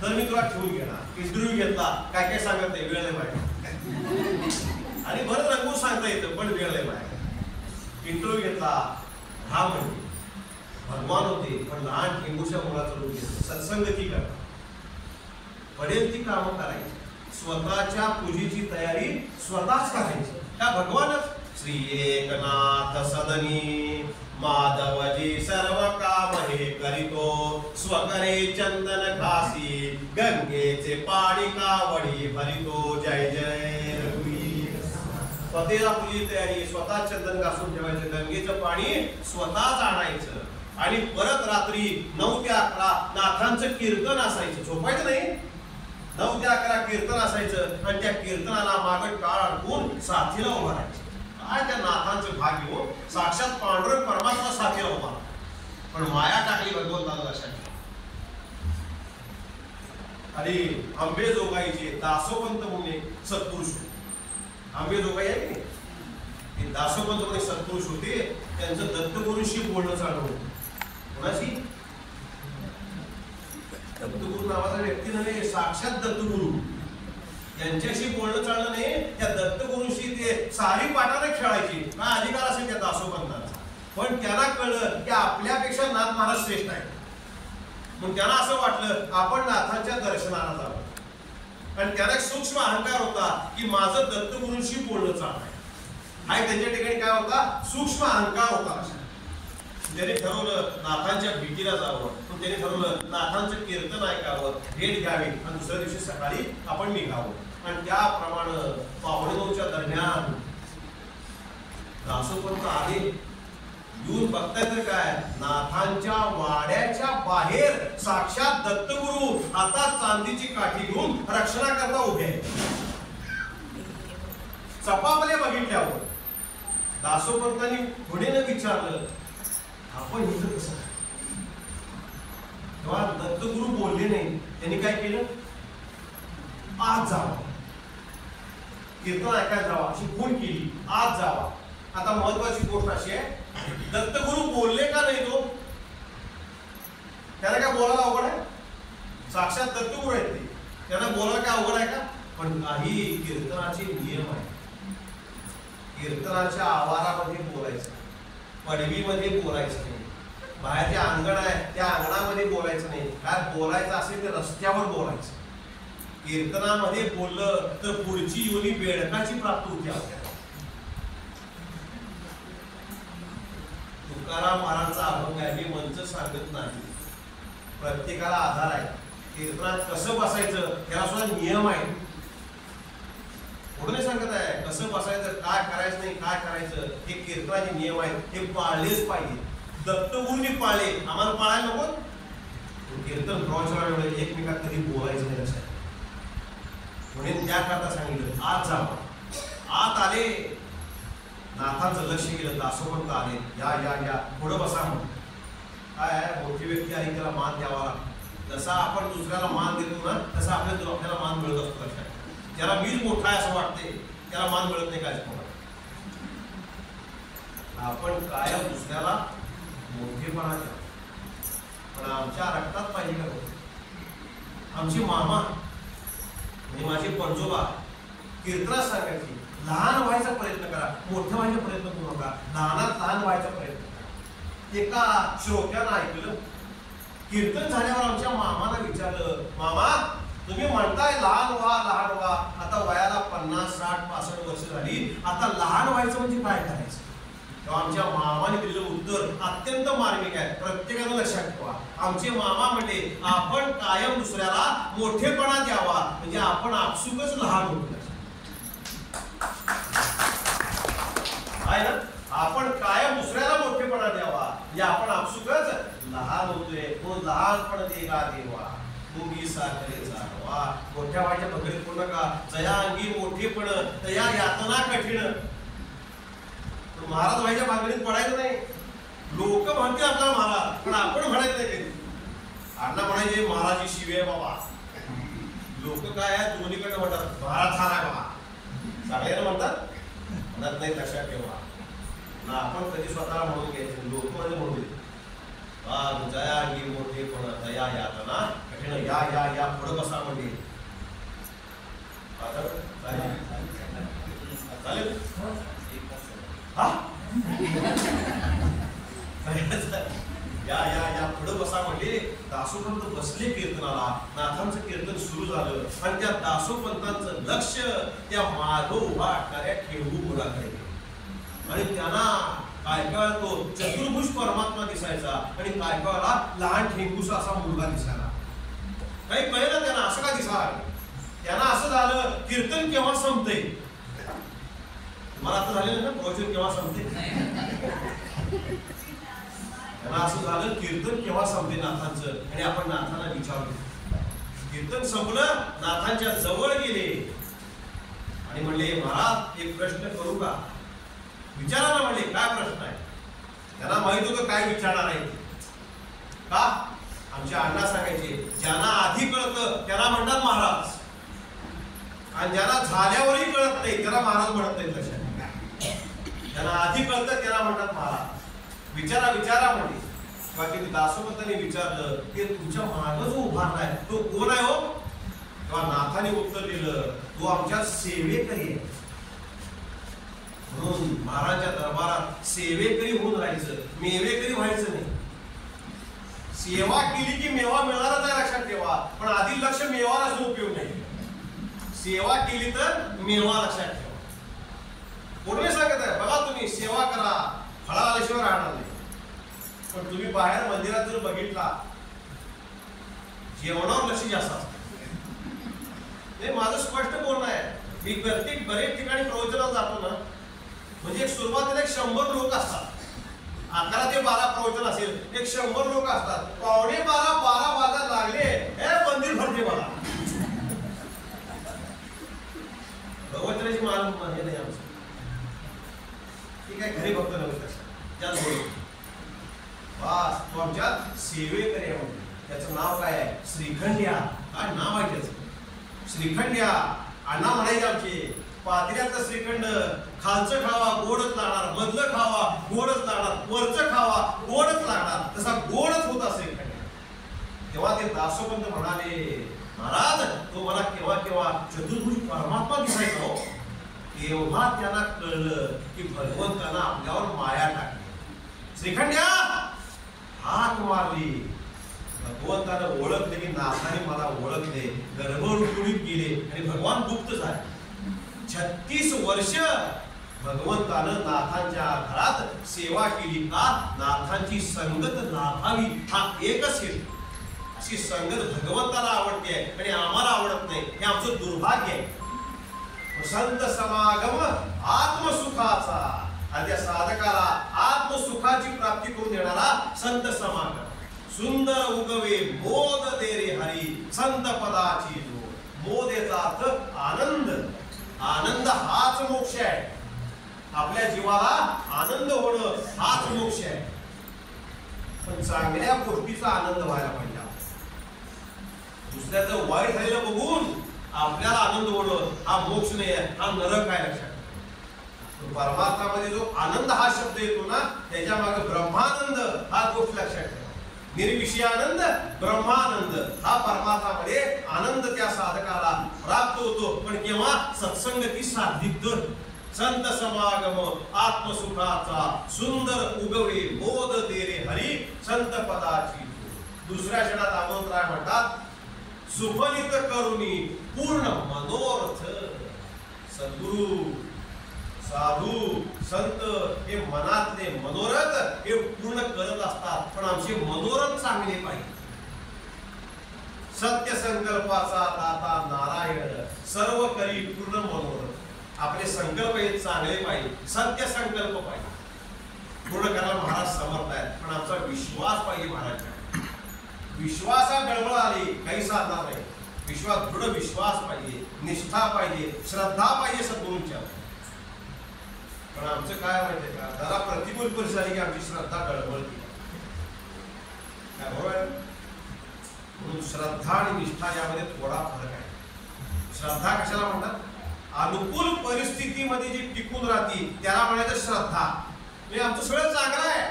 तर मी तुला ठेवून घेणार. इंटरव्ह्यू घेतला, काय काय सांगत नाही, वेळ नाही पाहिजे. आणि बरं रंगून सांगता येतं पण वेळ नाही पाहिजे. इंटरव्ह्यू घेतला. हा म्हणजे भगवान होते पण लहान ठेंगुशा मुलाचं रूप घेतलं. सत्संगती करा. पडेल ती कामं करायची. स्वतःच्या पूजेची तयारी स्वतःच करायची. का? भगवानच श्री एकनाथ सदनी माधवजी सर्व काम हे करीतो. स्वकरे चंदन खासी गंगेचे पाणी कावडी भरितो. जय जय रघुवीर. स्वतःला पूजेची तयारी. स्वतः चंदन घासून ठेवायचं. गंगेचं पाणी स्वतःच आणायचं. आणि परत रात्री 9 ते 11 नाथांचं कीर्तन असायचं. झोपायचं नाही. 9 ते 11 कीर्तन असायचं आणि त्या कीर्तनाला मागं टाळ अडकून साथीला उभा राहायचं. काय त्या नाथांचं भाग्य हो. साक्षात पांडुरंग परमात्मा साथीला उभा. पण माया टाकली भगवंताला लक्षात. आणि अंबेजोगाईचे दासोपंत म्हणून सत्पुरुष. अंबेजोगाई आहे की दासोपंत पण सत्पुरुष होते, त्यांचं दत्तगुरूंशी बोलणं चालू होतं. कोणाशी? दत्तगुरू नावाचा व्यक्ती नव्हे, साक्षात दत्तगुरू यांच्याशी बोलणं चाललं नाही. त्या दत्तगुरूंशी ते सारी पाठाने खेळायची. काय अधिकार असेल त्या दासोपंतांचा, पण त्यांना कळलं की आपल्यापेक्षा नाथ महाराज श्रेष्ठ आहे. मग त्यांना असं वाटलं आपण नाथांच्या दर्शनाला जावं. आणि त्यांना एक सूक्ष्म अहंकार होता की माझं दत्तगुरूंशी बोलणं चाललंय. हा त्यांच्या ठिकाणी काय होता? सूक्ष्म अहंकार होता. त्याने ठरवलं नाथांच्या भेटीला जावं. पण त्याने ठरवलं नाथांचं कीर्तन ऐकावं, भेट घ्यावी आणि दुसऱ्या दिवशी सकाळी आपण निघावं. आणि त्याप्रमाणे 9:15च्या दरम्यान दासोपंत आले. येऊन बघताय तर काय, नाथांच्या वाड्याच्या बाहेर साक्षात दत्तगुरू आता चांदीची काठी घेऊन रक्षणाकरता उभे आहेत. चपापल्या बघितल्यावर दासोपंतांनी पुढे विचारलं आपण इथं कसं? तेव्हा दत्तगुरू बोलले नाही. त्यांनी काय केलं? आज जावा, कीर्तन ऐकायला जावा अशी खूण केली. आज जावा. आता महत्वाची गोष्ट अशी आहे, दत्तगुरू बोलले का नाही? तो त्याला काय बोलायला अवघड आहे? साक्षात दत्तगुरू आहेत ते, त्यांना बोलायला काय अवघड आहे का? पण काही कीर्तनाचे नियम आहेत. कीर्तनाच्या आवारामध्ये बोलायचं, पडवीमध्ये बोलायचं नाही, बाहेरचे अंगण आहे त्या अंगणामध्ये बोलायचं नाही. काय बोलायचं असेल तर रस्त्यावर बोलायचं. कीर्तनामध्ये बोललं तर पुढची योनी बेडकाची प्राप्त होती आपल्याला. तुकाराम महाराजांचा अभंग आहे, मी मंच सांगत नाही, प्रत्येकाला आधार आहे. कीर्तनात कसं बसायचं त्याला सुद्धा नियम आहे. पुढे सांगत आहे कसं बसायचं, काय करायचं नाही, काय करायचं, हे कीर्तनाचे नियम आहेत. हे पाळलेच पाहिजे. दत्तगुरूंनी पाळले, आम्हाला पाळायला नको. कीर्तन प्रवचनावेळी एकमेकात कधी बोलायचं नाही असं म्हणून त्याकरता सांगितलं आज जावा. आत आले, नाथांचं लक्ष गेलं, दासोपंत आले. या या या पुढं बसा म्हणून. काय मोठी व्यक्ती आली त्याला मान द्यावा. जसा आपण दुसऱ्याला मान देतो ना तसा आपल्याला मान मिळत असतो. लक्षात, ज्याला मीच मोठा आहे असं वाटते त्याला मान मिळत नाही. काय आपण कायम दुसऱ्याला मोठेपणा द्या. पण आमच्या रक्तात पाहिजे का? आमचे मामा म्हणजे माझे पंजोबा कीर्तनात सांगायची लहान व्हायचा प्रयत्न करा, मोठं व्हायचा प्रयत्न करू नका. लहानात लहान व्हायचा प्रयत्न करा. एका श्रोत्यानं ऐकलं. कीर्तन झाल्यावर आमच्या मामाला विचारलं, मामा तुम्ही म्हणताय लहान व्हा लहान व्हा, आता वयाला 50, 60, 65 वर्ष झाली, आता लहान व्हायचं म्हणजे काय करायचं? तेव्हा आमच्या मामाने दिलेलं उत्तर अत्यंत मार्मिक आहे. प्रत्येकानं लक्षात ठेवा. आमचे मामा म्हणले आपण कायम दुसऱ्याला मोठेपणा द्यावा, म्हणजे आपण आपसुकच लहान होतो. आहे ना, आपण कायम दुसऱ्याला मोठेपणा द्यावा, म्हणजे आपण आपसुकच लहान होतोय. तो लहानपण देगा देवा मुंगी साखरे चालवा. मोठ्या व्हायच्या पकडीत करू नका. जया अंगी मोठेपण तया यातना कठीण. महाराज व्हायच्या भांगडीत पडायचं नाही. लोक म्हणते आपला महाराज, पण आपण म्हणायचं नाही. कधी अण्णा म्हणायचे महाराजी शिवे बाबा. लोक काय आहे दोन्हीकडे म्हणतात महाराज छान आहे बाबा, सगळ्यांना म्हणतात, म्हणत नाही. लक्षात ठेवा ना, आपण कधी स्वतःला म्हणून घ्यायचं, लोक म्हणजे म्हणून जया अंगी मोठेपण तया यातना कठीण. या या या पुढे बसा म्हणजे चालेल. हा या या या पुढे बसा म्हणजे दासोपंत बसले कीर्तनाला. नाथांचं कीर्तन सुरू झालं आणि त्या दासोपंतांचं लक्ष त्या मागो उभा असणाऱ्या ठेंगू मुलाकडे. आणि त्यांना काय काय तो चतुर्भुज परमात्मा दिसायचा आणि काय कायला लहान ठेंगूसा असा मुलगा दिसायला. काही कळलं त्यांना असं का दिसायला. त्यांना असं झालं कीर्तन केव्हा संपते. मला असं झालेलं ना प्रवचन केव्हा संपते. त्यांना असं झालं कीर्तन केव्हा संपते नाथांचं. आणि आपण नाथांना विचारलं. कीर्तन संपलं, नाथांच्या जवळ गेले आणि म्हणले महाराज एक प्रश्न करू का? विचारा ना. म्हणले काय प्रश्न आहे? त्यांना माहित होतं काय विचारणार आहे. का आमचे अण्णा सांगायचे ज्यांना आधी कळतं त्याला म्हणतात महाराज, आणि ज्यांना झाल्यावरही कळत नाही त्याला महाराज म्हणत नाहीत. लक्षात, ज्यांना आधी कळतं त्याला म्हणतात महाराज. विचारा विचारा म्हणजे बाकी दासोपंतांनी विचारलं की तुमच्या मागं जो उभारलाय तो कोण आहे हो? तेव्हा नाथाने उत्तर दिलं, तो आमच्या सेवेकरी आहे. म्हणून महाराजांच्या दरबारात सेवेकरी होऊन राहायचं, मेवेकरी व्हायचं नाही. सेवा केली की मेवा मिळणारच आहे लक्षात ठेवा, पण आधी लक्ष मेवा असून उपयोग नाही. सेवा केली तर मेवा लक्षात ठेवा. कोणी सांगत आहे बघा तुम्ही सेवा करा, फळा आल्याशिवाय राहणार नाही. पण तुम्ही बाहेर मंदिरात जर बघितला जेवणावर लक्ष जास्त असतं. हे माझं स्पष्ट बोलणं आहे. मी प्रत्येक बरेच ठिकाणी प्रवचनाला जातो ना, म्हणजे सुरुवातीला 100 लोक असतात. 11 ते 12 प्रवचन असेल, 100 लोक असतात. 11:45 वाजायला लागले हे मंदिर भरते मला. प्रवचनाची मान हे नाही आमचं. ठीक आहे, घरी भक्त नव्हतं त्याच बोलतो बस. तो आमच्या सेवेकरी आहे. त्याचं नाव काय आहे? श्रीखंड्या. काय नाव आहे त्याचं? श्रीखंड्या. अण्णा म्हणायचे आमचे, पात्र्यातलं श्रीखंड खालचं खावा गोडच लागणार, मधलं खावा गोडच लागणार, वरचं खावा गोडच लागणार, तसा गोडच होता श्रीखंड. तेव्हा ते दासोपंत म्हणाले, महाराज तो मला केव्हा केव्हा चतुर्भुज परमात्मा दिसायचा हो. तेव्हा त्यांना कळलं की भगवंतानं आपल्यावर माया टाकली. श्रीखंड्या हाक मारली, भगवंतानं ओळखले की नाथाने मला ओळखले, गर्भरूपीत गेले आणि भगवान गुप्त झाले. 36 वर्ष भगवंतानं नाथांच्या घरात सेवा केली. का? नाथांची संगत लाभावी हा एकच हेतू. अशी संगत भगवंताला आवडते आणि आम्हाला आवडत नाही, हे आमचं दुर्भाग्य आहे. संत समागम आत्मसुखाचा, आणि त्या साधकाला आत्मसुखाची प्राप्ती करून देणारा संत समागम. सुंदर उगवे मोद दे रे हरी, संत पदाची जोड. मोद याचा अर्थ आनंद. आनंद हाच मोक्ष आहे. आपल्या जीवाला आनंद होणं हाच मोक्ष आहे. पण चांगल्या गोष्टीचा आनंद व्हायला पाहिजे. दुसऱ्याचं वाईट झालेलं बघून आपल्याला आनंद होणं हा मोक्ष नाही आहे, हा नरक आहे. लक्षात. परमात्मामध्ये जो आनंद हा शब्द येतो ना, त्याच्या मागे ब्रह्मानंद हा गोष्ट लक्षात ठेवा. निर्विषय आनंद, ब्रह्मानंद हा परमात्मामध्ये आनंद त्या साधकाला प्राप्त होतो. पण केव्हा? सत्संगती साधली तर. संत समागम आत्मसुखाचा, सुंदर उगवे मोद दे रे हरी, संत पदाची. दुसऱ्या क्षणात आमंत्रण म्हणतात, सुफलित करुणी पूर्ण मनोरथ. सद्गुरु साधू संत हे मनातले मनोरथ हे पूर्ण करत असतात, पण आमचे मनोरथ चांगले पाहिजे. सत्य संकल्पाचा दाता नारायण, सर्व करी पूर्ण मनोरथ. आपले संकल्प हे चांगले पाहिजे, सत्य संकल्प पाहिजे. पूर्ण करायला महाराज समर्थ आहेत, पण आमचा विश्वास पाहिजे. महाराज विश्वासा गडबड आली काही साधणार नाही. विश्वास, दृढ विश्वास पाहिजे, निष्ठा पाहिजे, श्रद्धा पाहिजे सद्गुरूंच्या. पण आमचं काय माहितीये का, जरा प्रतिकूल परिस्थिती आली की आमची श्रद्धा गडबडते. काय बरोबर आहे? म्हणून श्रद्धा आणि निष्ठा यामध्ये थोडा फरक आहे. श्रद्धा कशाला म्हणतात? अनुकूल परिस्थितीमध्ये जी टिकून राहते त्याला म्हणायचं श्रद्धा. म्हणजे आमचं सगळं चांगलं आहे,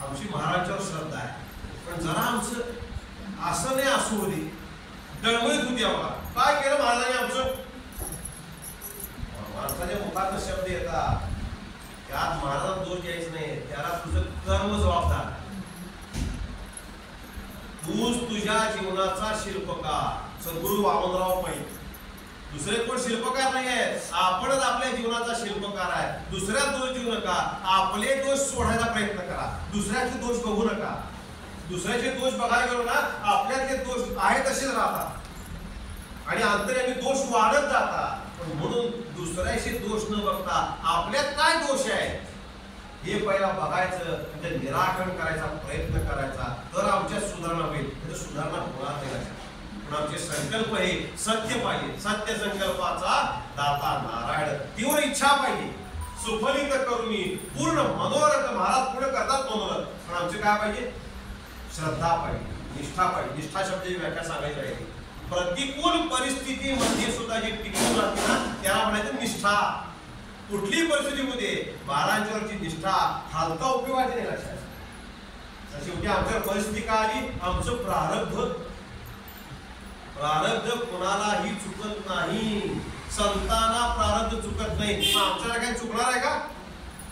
आमची महाराजांवर श्रद्धा आहे. पण जरा आमचं असं नाही असू होती, डळमळीत होती. आम्हाला काय केलं महाराजांनी आमचं? माणसाच्या मुखात शब्द येतात, त्यात महाराजांना दोष द्यायचं नाही, त्याला तुझं कर्म जबाबदार. तूच तुझ्या जीवनाचा शिल्पकार. सद्गुरू वामनराव पै, दुसरे कोण शिल्पकार नाही आहेत. आपणच आपल्या जीवनाचा शिल्पकार आहे. दुसऱ्यात दोष देऊ नका, आपले दोष सोडायचा प्रयत्न करा. दुसऱ्याचे दोष बघू नका. दुसऱ्याचे दोष बघायला गेलो ना, आपल्यातले दोष आहे तसेच राहतात आणि अंतर्यामी दोष वाढत जातात. म्हणून दुसऱ्याचे दोष न बघता आपल्यात काय दोष आहे हे पहिला बघायचं, म्हणजे निराकरण करायचा प्रयत्न करायचा, तर आमच्या सुधारणा होईल. तर सुधारणा होणार नाही. पण आमचे संकल्प हे सत्य पाहिजे. सत्य संकल्पाचा दाता नारायण. तीव्र इच्छा पाहिजे. सुफलित करुणी पूर्ण मनोरथ. महाराज पुढे करतात मनोरथ, पण आमचे काय पाहिजे? श्रद्धा पाहिजे, निष्ठा पाहिजे. निष्ठा शब्दाची व्याख्या सांगायची आहे. प्रतिकूल परिस्थितीमध्ये सुद्धा जे टिकून राहते ना त्याला म्हणायचं निष्ठा. कुठलीही परिस्थिती होते महाराजांवरची निष्ठा हलका उपयोगाची नाही लक्षात. तर शेवटी आमच्या परिस्थिती का आली? आमचं प्रारब्ध कोणालाही चुकत नाही. संतांना प्रारब्ध चुकत नाही. मग आमच्याला काही चुकणार आहे का?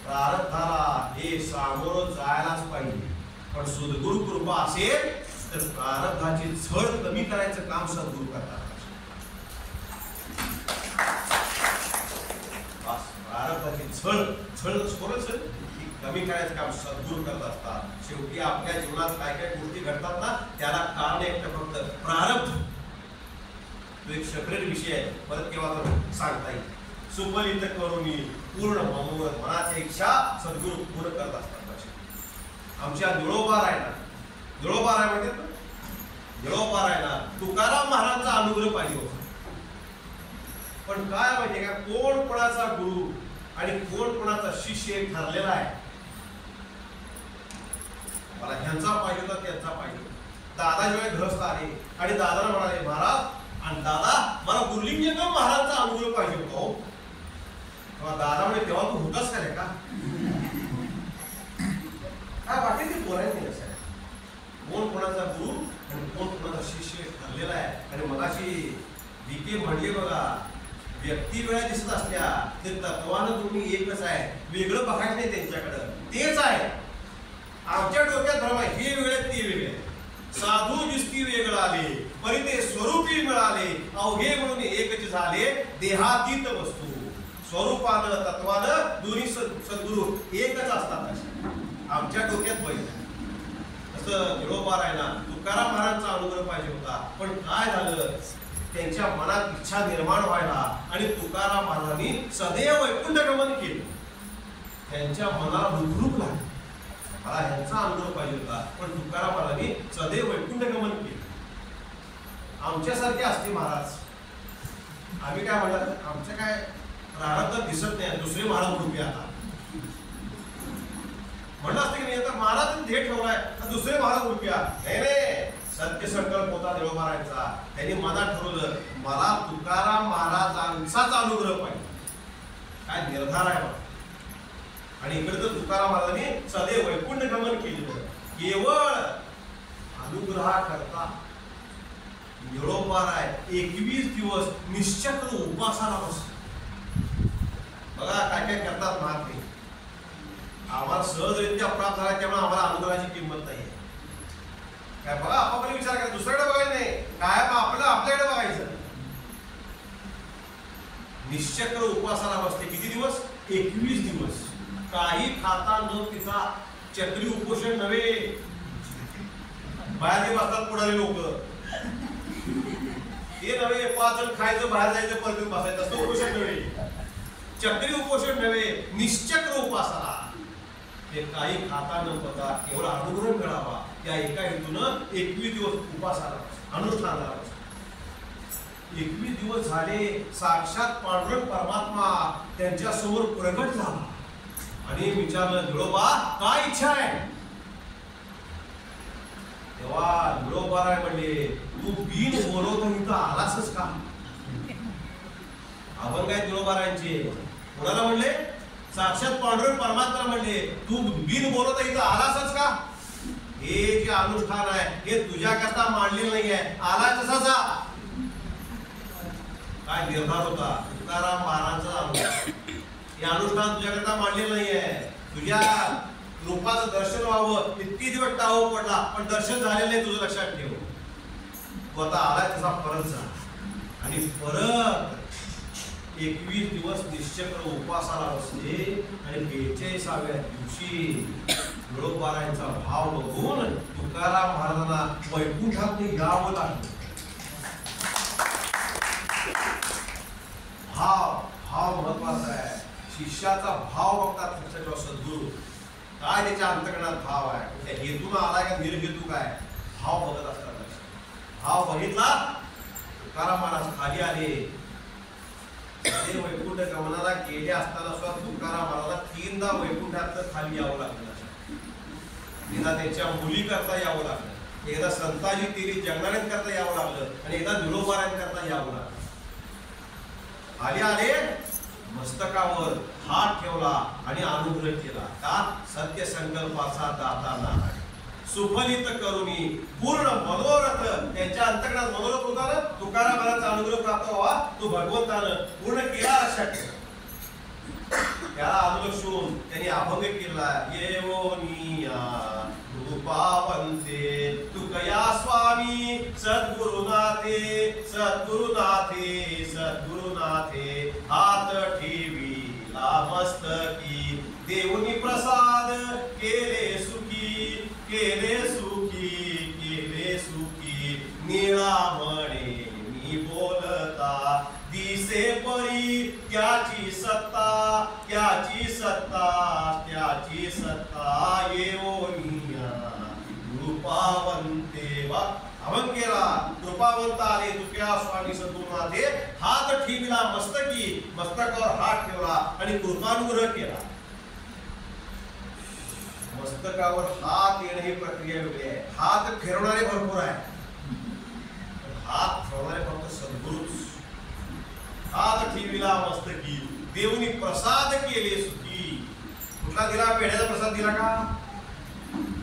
प्रारब्धाला हे सामोरं जायलाच पाहिजे. पण सद्गुरु कृपा असेल तर प्रारब्धाची झळ कमी करायचं काम सद्गुरु करतात. प्रारब्धाची झळ कमी करायचं काम सद्गुरु करत असतात. शेवटी आपल्या जीवनात काय काय गोष्टी घडतात ना त्याला कारण एकटं फक्त प्रारब्ध. तो एक सेपरेट विषय आहे, परत केव्हा तर सांगता येईल. सुफलित करुणी पूर्ण मनाची इच्छा सद्गुरु पूर्ण करत असतात. आमच्या जुळोबाराय तुकाराम महाराजांचा अनुग्रह पाहिजे होता. पण काय माहितीये का, कोण कोणाचा गुरु आणि कोण कोणाचा शिष्य ठरलेला आहे. मला ह्यांचा पाहिजे होता त्यांचा पाहिजे होता. दादा जेव्हा गृहस्थ आले आणि दादाला म्हणाले महाराज आणि दादा मला गुरुलिंगम महाराजांचा अनुग्रह पाहिजे होता. तेव्हा दादा म्हणे तेव्हा तू होताच का? काय वाटेल ते बोलायला नाही. असं कोण कोणाचा गुरु आणि कोण कोणाचा शिष्य ठरलेला आहे. आणि मगाशी विके म्हणले बघा, व्यक्ती वेळा दिसत असल्या ते तत्वानं तुम्ही एकच आहे, वेगळं बघायचं नाही त्यांच्याकडं. तेच आहे. आमच्या डोक्यात भ्रम आहे, हे वेगळे ते वेगळे. साधू दिसती वेगळं आले, परी ते स्वरूपी मिळाले, अवघे म्हणून एकच झाले देहातीत वस्तू. स्वरूपानं तत्वानं दोन्ही सद्गुरु एकच असतात. आमच्या डोक्यात पाहिजे असं जुळोबारायला तुकाराम महाराजांचा अनुग्रह पाहिजे होता. पण काय झालं, त्यांच्या मनात इच्छा निर्माण व्हायला आणि तुकाराम महाराजांनी सदैव वैकुंठ गमन केलं. त्यांच्या मनाला रुखरुख लागली, मला ह्यांचा अनुग्रह पाहिजे होता. पण तुकाराम महाराजांनी सदैव वैकुंठ गमन केलं. आमच्यासारखे असते महाराज, आम्ही काय म्हणतात, आमच्या काय प्रारब्ध दिसत नाही, दुसरे महाराज रूपी आता म्हणलं असते की नाही. आता महाराज ध्येय ठेवलाय दुसरे महाराज रूपया नाही. सत्य संकल्प होता देवबारांचा. त्यांनी मनात ठरवलं मला तुकाराम महाराजांचाच अनुग्रह पाहिजे. काय निर्धार आहे. आणि इकडे तर तुकाराम महाराजांनी सदैव वैकुंठ गमन केलेलं. केवळ अनुग्रहा करता निरोपार आहे. 21 दिवस निश्चक्र उपासाला बसले. बघा काय काय करतात महात्मे. आम्हाला सहजरित्या प्राप्त झाला त्यामुळे आम्हाला अनुग्रहाची किंमत नाही. काय बघा आपण विचार करा, दुसऱ्याकडे बघायचं नाही, काय आपल्याकडे बघायचं. निश्चक्र उपासाला बसते. किती दिवस? 21 दिवस. काही खाता न पिता. चक्री उपोषण नव्हे. बाहेर बसतात पुढारी लोक, ते नव्हे 5 जण खायचं बाहेर जायचं परत बसायचं असं उपोषण नव्हे. चक्री उपोषण नव्हे, निश्चक्र उपासाला. ते काही खाता न पता केवळ अनुग्रह मिळावा या एका हेतूनं 21 दिवस उपासाला अनुष्ठानाला. 21 दिवस झाले. साक्षात पांडुरंग परमात्मा त्यांच्या समोर प्रगट झाला आणि विचारलं जुळोबा काय इच्छा आहे. तेव्हा जुळोबाराय म्हणले तू बिन बोलवतो इथं आलासच का. आपण काय जुळोबारायांचे कोणाला म्हणले? साक्षात पांडुरंग परमात्मा म्हणले तू बिन बोलवता इथं आलासच का. हे जे अनुष्ठान आहे हे तुझ्याकरता मांडलेलं नाहीये. आला तसा जा. काय निर्धार होता तुकाराम महाराजांचा. हे अनुष्ठान तुझ्याकरता मांडलेलं नाहीये. तुझ्या रूपाचं दर्शन व्हावं इतकी दिवस टाळू पडला, पण दर्शन झालेलं नाही तुझं लक्षात ठेव. तू आता आलाय तसा परत जा. आणि परत 21 दिवस निश्चक्र उपासाला बसले. आणि 42व्या दिवशी जुळोबारायांचा भाव बघून तुकाराम महाराजांना वैकुंठात यावं लागलं. भाव महत्वाचा आहे. शिष्याचा भाव बघतात शिक्षक सद्गुरू. काय त्याच्या अंतकरणात भाव आहे, त्या हेतून आलाय का निर्हेतू काय, भाव बघत असतात. भाव बघितला तुकाराम महाराज खाली आले. ते वैकुंठ गमनाला गेले असताना सुद्धा तुकाराम महाराजांना 3दा वैकुंठात खाली यावं लागलं. एकदा त्यांच्या मुली करता यावं लागलं, एकदा संताजी तेरी जगणाऱ्यां करता यावं लागलं आणि एकदा निरोबाऱ्यां करता यावं लागलं. खाली आले मस्तकावर हात ठेवला आणि अनुग्रह केला. का? सत्य संकल्पाचा दाता नारायण सुफलित करुणी पूर्ण मनोरथ. त्यांच्या अंतर्गत मनोरथ होता ना, तुकाराम महाराजांचा अनुग्रह प्राप्त व्हावा तो भगवंतानं पूर्ण केला. लक्षात ठेवा. त्याला अनुलक्षून त्यांनी अभंग केला. येवोनिया रूपावंते तुकया स्वामी सद्गुरुनाथे सद्गुरुनाथे सद्गुरुनाथे हात ठेविला मस्तकी देऊनी प्रसाद केले सुखी केले सुखी केले सुखी. निळा म्हणे मी बोलता दिसे परी त्याची सत्ता त्याची सत्ता त्याची सत्ता. येवोनिया कृपावंते वा अभंग केला. कृपावंत आले तुक्या स्वामी सद्गुरुनाथे हात ठेविला मस्तकी मस्तकावर हात ठेवला आणि कृपानुग्रह केला. मस्तकावर हात येणे ही प्रक्रिया वेगळी आहे. हात फिरवणारे भरपूर आहे, हात ठेवणारे फक्त सद्गुरूच. हात ठेविला मस्तकी देऊनी प्रसाद केले सुखी. कुठला दिला? पेढ्याचा प्रसाद दिला का?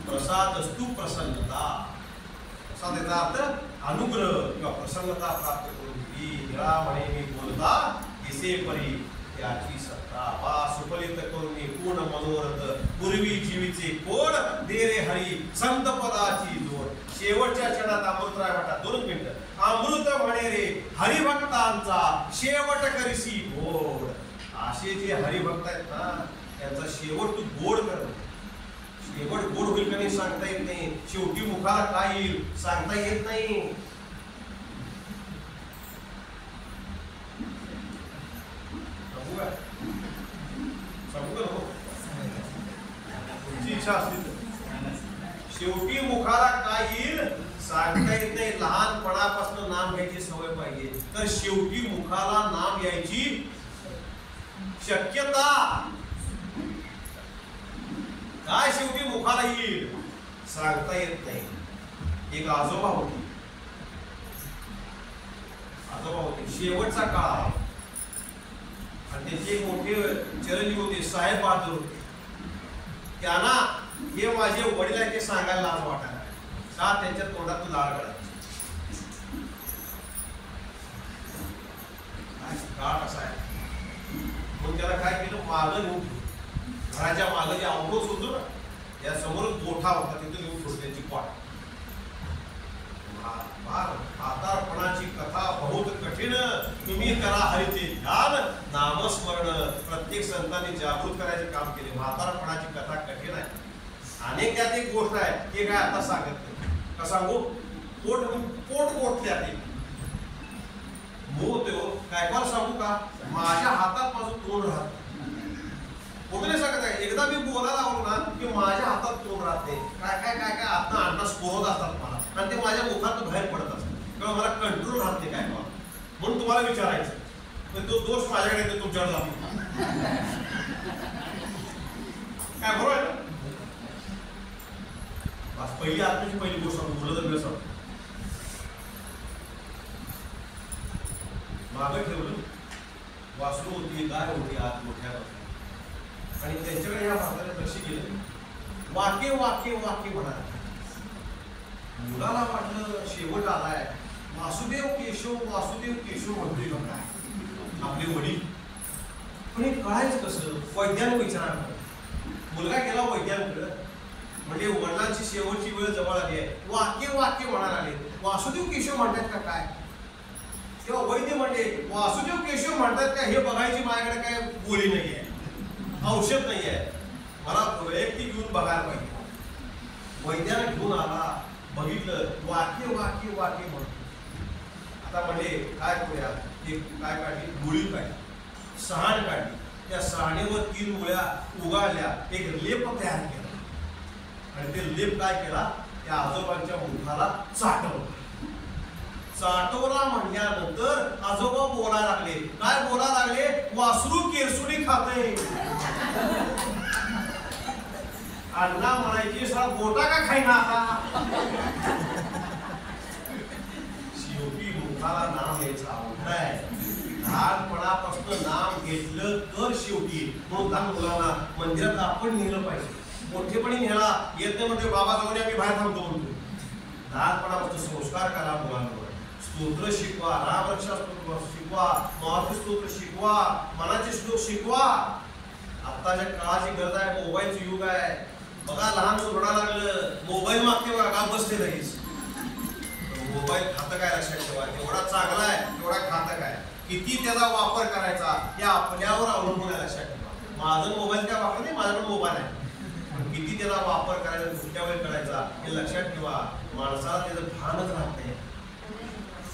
प्रसाद असतो प्रसन्नता. प्रसाद याचा अर्थ अनुग्रह किंवा प्रसन्नता प्राप्त करून दिली. निळा म्हणे मी बोलता दिसे परी त्याची सत्ता. वा सुफलित करून पूर्ण मनोरथ पूर्वी जीवीचे कोण दे रे हरी संत पदाची जोड. शेवटच्या क्षणात अमृतराय म्हणतात 2 मिनिटं. अमृत म्हणे रे हरिभक्तांचा शेवट करीसी गोड. असे जे हरिभक्त आहेत ना त्यांचा शेवट तू गोड कर. शेवट गोड होईल का नाही सांगता येत नाही. शेवटी मुखाला काय येईल सांगता येत नाही. तुमची इच्छा असली शेवटी मुखाला काय येईल सांगता येत नाही. लहानपणापासून नाम घ्यायची सवय पाहिजे तर शेवटी मुखाला नाम यायची शक्यता काय शेवटी मुखाला येईल सांगता येत नाही. एक आजोबा होते शेवटचा काळ आणि त्यांचे एक मोठे चिरंजीव होते साहेब बहादूर होते. त्यांना हे माझे वडील आहे ते सांगायला लाज वाटायला का त्यांच्या तोंडात लाळ काढायची. काळ कसा आहे मग त्याला काय केलं मागं नेऊन घराच्या मागं जे अवरोध होतो ना या समोरच गोठा होता तिथे नेऊन ठेवली त्यांची पाठ. म्हातारपणाची कथा बहुत कठीण तुम्ही करा हरिचे ध्यान नामस्मरण. प्रत्येक संतांनी जागृत करायचे काम केले. म्हातारपणाची कथा कठीण आहे. अनेक त्यात एक गोष्ट आहे ते काय आता सांगत नाही. का सांगू? पोट गोठल्या ते मोह काय फार सांगू का माझ्या हातात माझं तोंड राहत. कुठे सांगत आहे एकदा मी बोलायला लावलो ना की माझ्या हातात तोंड राहते. काय काय काय काय आता अण्णा स्फोरत असतात मला आणि ते माझ्या मुखात बाहेर पडत असतात किंवा मला कंट्रोल राहते काय म्हणून तुम्हाला विचारायचं तो दोष माझ्याकडे येतो तुमच्यावर जातो काय बरोबर आहे ना. बस पहिली आत्म्याची पहिली गोष्ट आपण बोलत वेळ सांगतो. मागं ठेवलं वासरू होती गाय होती आत मोठ्या आणि त्यांच्याकडे या म्हाताऱ्याने लक्ष केलं. वाक्य वाक्य वाक्य म्हणाला. मुलाला वाटलं शेवट आलाय वासुदेव केशव म्हणतोय का काय आपले वडील. पण हे कळायचं कसं वैज्ञानिक विचारानं. मुलगा गेला वैज्ञानिकडे म्हणजे वडिलांची शेवटची वेळ जवळ आली आहे. वाक्य वाक्य म्हणायला आले. वासुदेव केशव म्हणतात का काय तेव्हा वैद्य म्हणले वासुदेव केशव म्हणतात का हे बघायची माझ्याकडे काय गोळी नाही आहे औषध नाही आहे मला वैयक्तिक घेऊन बघायला पाहिजे. वैद्याने घेऊन आला बघितलं वाक्य वाक्य वाक्य म्हणतो. आता म्हणजे काय करूया एक काय काढली गोळी काढली सहाण काढली. त्या सहाणीवर 3 मुळ्या उगाळल्या एक लेप तयार केला आणि ते लेप काय केला त्या आजोबांच्या मुखाला चाटवला. चाटवला म्हणल्यानंतर आजोबा बोलायला लागले. काय बोलायला लागले? वासरू केरसुणी खाते. अण्णा म्हणायची सर गोटा का खाईना आता. शेवटी मुखाला नाम यायचं आवडत आहे. लहानपणापासून नाम घेतलं तर शेवटी म्हणून लहान मुलांना मंदिरात आपण नेलं पाहिजे. मोठेपणी नेला येत नाही म्हणते बाबा जाऊन आम्ही बाहेर थांबतो म्हणतो. लहानपणापासून संस्कार करा मुलांवर. स्तोत्र शिकवा, रामरक्षा स्तोत्र शिकवा, मारुती स्तोत्र शिकवा, मनाचे श्लोक शिकवा. आत्ताच्या काळाची गरज आहे, मोबाईलचं युग आहे. बघा लहान सोडा लागलं मोबाईल मागते बघा का बसते नाहीच. मोबाईल घातक आहे लक्षात ठेवा. एवढा चांगला आहे तेवढा घातक आहे. किती त्याचा वापर करायचा हे आपल्यावर अवलंबून आहे लक्षात ठेवा. माझा मोबाईल काय वापर नाही, माझ्याकडे मोबाईल आहे, पण किती त्याचा वापर करायचा कुठल्या वेळी करायचा हे लक्षात ठेवा. माणसाला त्याचं भानच राहते.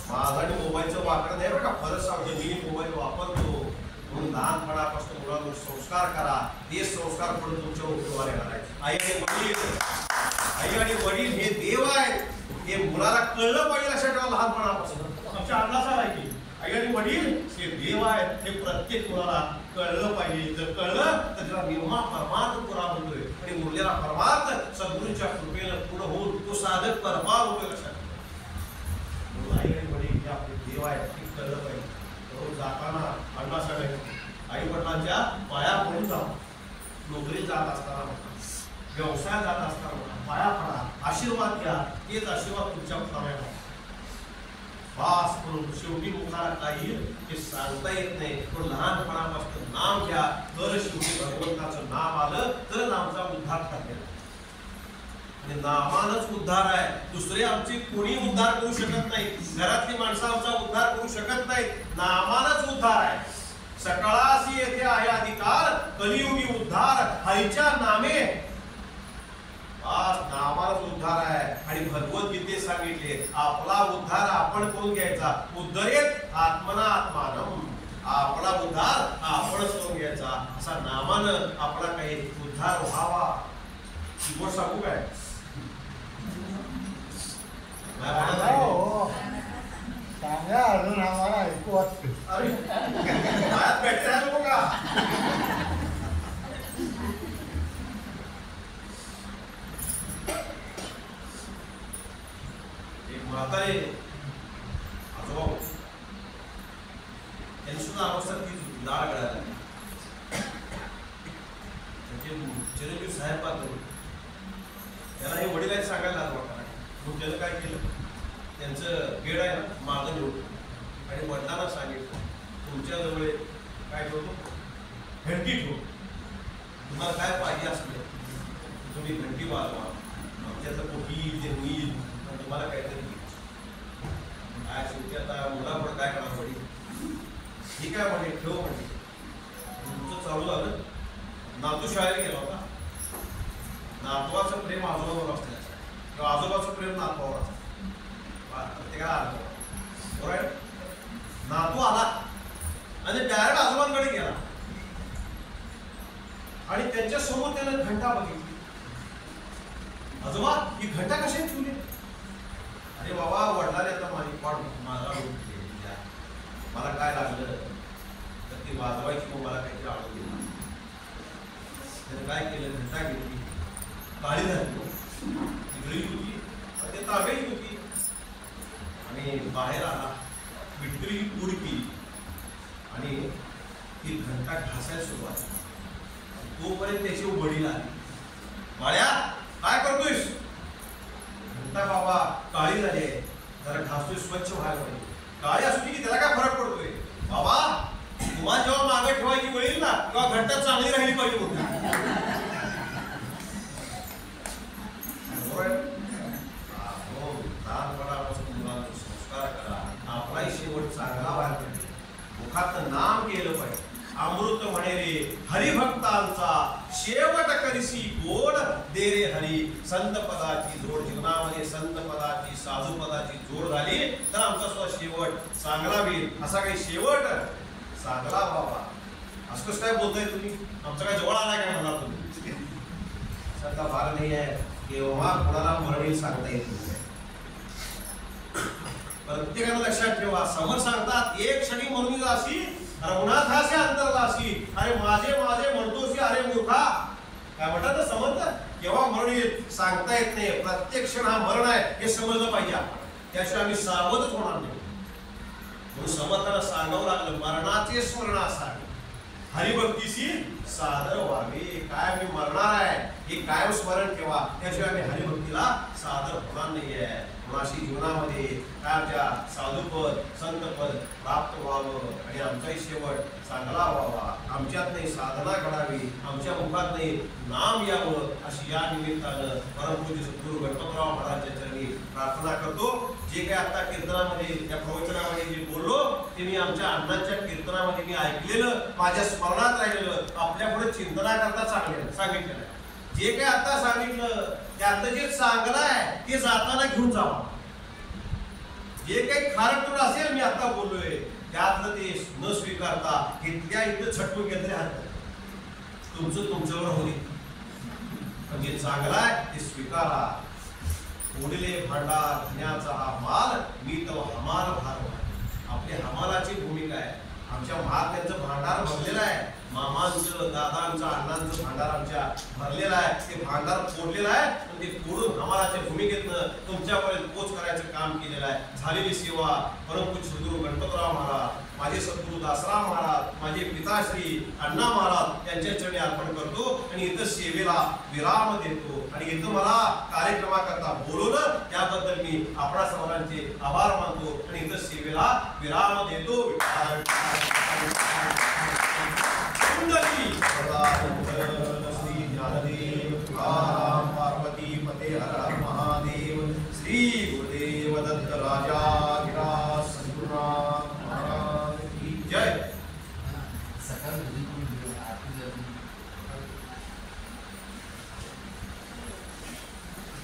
माझा आणि मोबाईलचं वापर नाही बरं का, फरक सांगतो. मी मोबाईल वापरतो म्हणून लहानपणापासून मुलांवर संस्कार करा. ते संस्कार पुढे तुमच्या उपयोगाला येणार आहे. आई आणि वडील हे देव आहेत. हे मुलाला कळलं पाहिजे लक्षात ठेवा लहानपणापासून. आमच्या अण्णासाहेब आहे की आई आणि वडील हे देव आहेत हे प्रत्येक मुलाला कळलं पाहिजे. जर कळलं तर त्याला निर्मा परमार्थ पुरा होतोय आणि मुलाला परमार्थ सद्गुरूंच्या कृपेनं पुढे होऊन तो साधक परमार होतोय लक्षात. आई आणि वडील हे आपले देव आहेत हे कळलं पाहिजे. रोज जाताना अण्णासाहेब आई वडिलांच्या पाया पडून जा. नोकरीत जात असताना व्यवसायात जात असताना पाया पडा, आशीर्वाद घ्या. तेच आशीर्वाद तुमच्या पायाला वास करून शेवटी मुखाला काही हे सांगता येत नाही, पण लहानपणापासून नाम घ्या. तर शेवटी भगवंताचं नाम आलं तर आमचा उद्धार ठरलेला आणि नामानच उद्धार आहे. दुसरे आमची कोणी उद्धार करू शकत नाही. घरातली माणसं आमचा उद्धार करू शकत नाहीत. नामानच उद्धार आहे. सकाळासी येथे आहे अधिकार, कलियुगी उद्धार हरीच्या नामे. आज नामानच उद्धार आहे. आणि भगवद्गीतेत सांगितले आपला उद्धार आपण करून घ्यायचा. उद्धरेत आत्मना आत्मानम. आपला उद्धार आपणच करून घ्यायचा. असा नामानं आपला काही उद्धार व्हावा. गोष्ट सांगू काय सांगा अजून आम्हाला ऐकू वाटतं. अरे पायात बॅटरी आहे लोक का. एक म्हातारे आजोबा त्यांनी सुद्धा अवस्था तीच होती. लाळ गळायला चिरंजीव साहेब पाहतो त्याला हे वडील आहेत सांगायला लागलं वाटतं. मग त्यानं काय केलं, त्यांचं गेड आहे ना मागं ठेवतो आणि वडिलांना सांगितलं तुमच्याजवळ काय ठेवतो, घंटी ठेवतो. तुम्हाला काय पाहिजे असलं तुम्ही घंटी वाजवा. आमच्यातलं होईल ते होईल पण तुम्हाला काहीतरी काय शेवटी आता मुलापुढे काय करणार वडील. ठीक आहे म्हणजे ठेव म्हणजे. तुमचं चालू झालं. नातू शाळेत गेला होता. नातवाचं प्रेम आजोबावर असतं किंवा आजोबाचं प्रेम नातवावर असतं. प्रत्येकाला आलं बरोबर. नातू आला आणि डायरेक्ट आजोबांकडे गेला आणि त्यांच्या समोर त्यानं घंटा बघितली. आजोबा ही घंटा कशाने ठेवली. अरे बाबा वडिलांनी आता माझी पाठ माझा मला काय लागलं तर ती वाजवायची. मग मला काहीतरी आवडली. त्याने काय केलं, घंटा घेतली, काळी झाली, तिकडी होती ते ताब्याची होती आणि बाहेर आला. विठ्ठली पूड केली आणि ती घंटा घासायला सुरुवात. तोपर्यंत त्याची वडील आली. बाळ्या काय करतोयस. घंटा बाबा काळी झाली आहे, जरा घासतोय स्वच्छ व्हायला पाहिजे. काळी असली की त्याला काय फरक पडतोय. बाबा तुम्हाला जेव्हा मागे ठेवायची वेळ येईल ना तेव्हा घंटा चांगली राहिली पाहिजे होती. लहानपणापासून मुलांना संस्कार करा. आपलाही शेवट चांगला व्हायला पाहिजे. मुखात नाम केलं पाहिजे. अमृत म्हणे रे हरिभक्तांचा शेवट करिसी गोड दे रे हरी. संत पदाची जोड जीवनामध्ये संत पदाची साधू पदाची जोड झाली तर आमचा सुद्धा शेवट चांगला होईल. असा काही शेवट चांगला व्हावा. असं कसं काय बोलताय तुम्ही. आमचा काय जवळ आला काय म्हणा तुम्ही. सध्या भार नाही आहे. केव्हा कोणाला मरण सांगता येत नाही. प्रत्येकानं लक्षात ठेवा. समर सांगतात एक क्षणी म्हणून जाशी रघुनाथाशी अंतरलाशी. अरे माझे माझे म्हणतोशी अरे मूर्खा. काय म्हणतात ना समर्थ केव्हा मरण येईल सांगता येत नाही. प्रत्येक क्षण हा मरण आहे हे समजलं पाहिजे आपण. त्याशिवाय आम्ही सावधच होणार नाही. म्हणून समर्थाला सांगावं लागलं मरणाचे स्मरणासाठी हरिभक्तीशी सादर व्हावे. काय मी मरणार आहे हे कायम स्मरण ठेवा, त्याशिवाय मी हरिभक्तीला सादर होणार नाहीये. अशी जीवनामध्ये काय आमच्या साधुपद संतपद प्राप्त व्हावं आणि आमचाही शेवट चांगला व्हावा. आमच्यात नाही साधना घडावी, आमच्या मुखात नाही नाम यावं, अशी या निमित्तानं परमपूज्य सद्गुरू गणपतराव महाराजांच्या चरणी प्रार्थना करतो. जे काय आता कीर्तनामध्ये या प्रवचनामध्ये जे बोललो ते मी आमच्या अण्णांच्या कीर्तनामध्ये मी ऐकलेलं, माझ्या स्मरणात राहिलेलं, आपल्या पुढे चिंतनाकरता सांगितलेलं. जे काय आता सांगितलं त्यातलं जे चांगलं आहे ते जाताना घेऊन जावा. जे काही खारटूर असेल मी आता बोललोय त्यातलं ते न स्वीकारता इथल्या इथं झटकून घेतले हात तुमचं तुमच्यावर होईल. पण जे चांगलं आहे ते स्वीकारा. उडले भांडार धन्याचा हा माल मी तो हमाल भारवा. आपली हमालाची भूमिका आहे. आमच्या महात्म्यांचं भांडार भरलेलं आहे. मामांचं दादांचं अण्णांचं भांडार आमच्या भरलेलं आहे. ते भांडार फोडलेलं आहे पण ते फोडून हमालाच्या भूमिकेतनं तुमच्यापर्यंत पोच करायचं काम केलेलं आहे. झालेली सेवा परमपूज्य सद्गुरू गणपतराव महाराज, माझे सद्गुरू दासराम महाराज, माझे पिताश्री अण्णा महाराज यांच्या चरणी अर्पण करतो आणि इथं सेवेला विराम देतो. आणि इथं मला कार्यक्रमाकरता बोलवलं त्याबद्दल मी आपणा सर्वांचे आभार मानतो आणि इथं सेवेला विराम देतो. कुंडली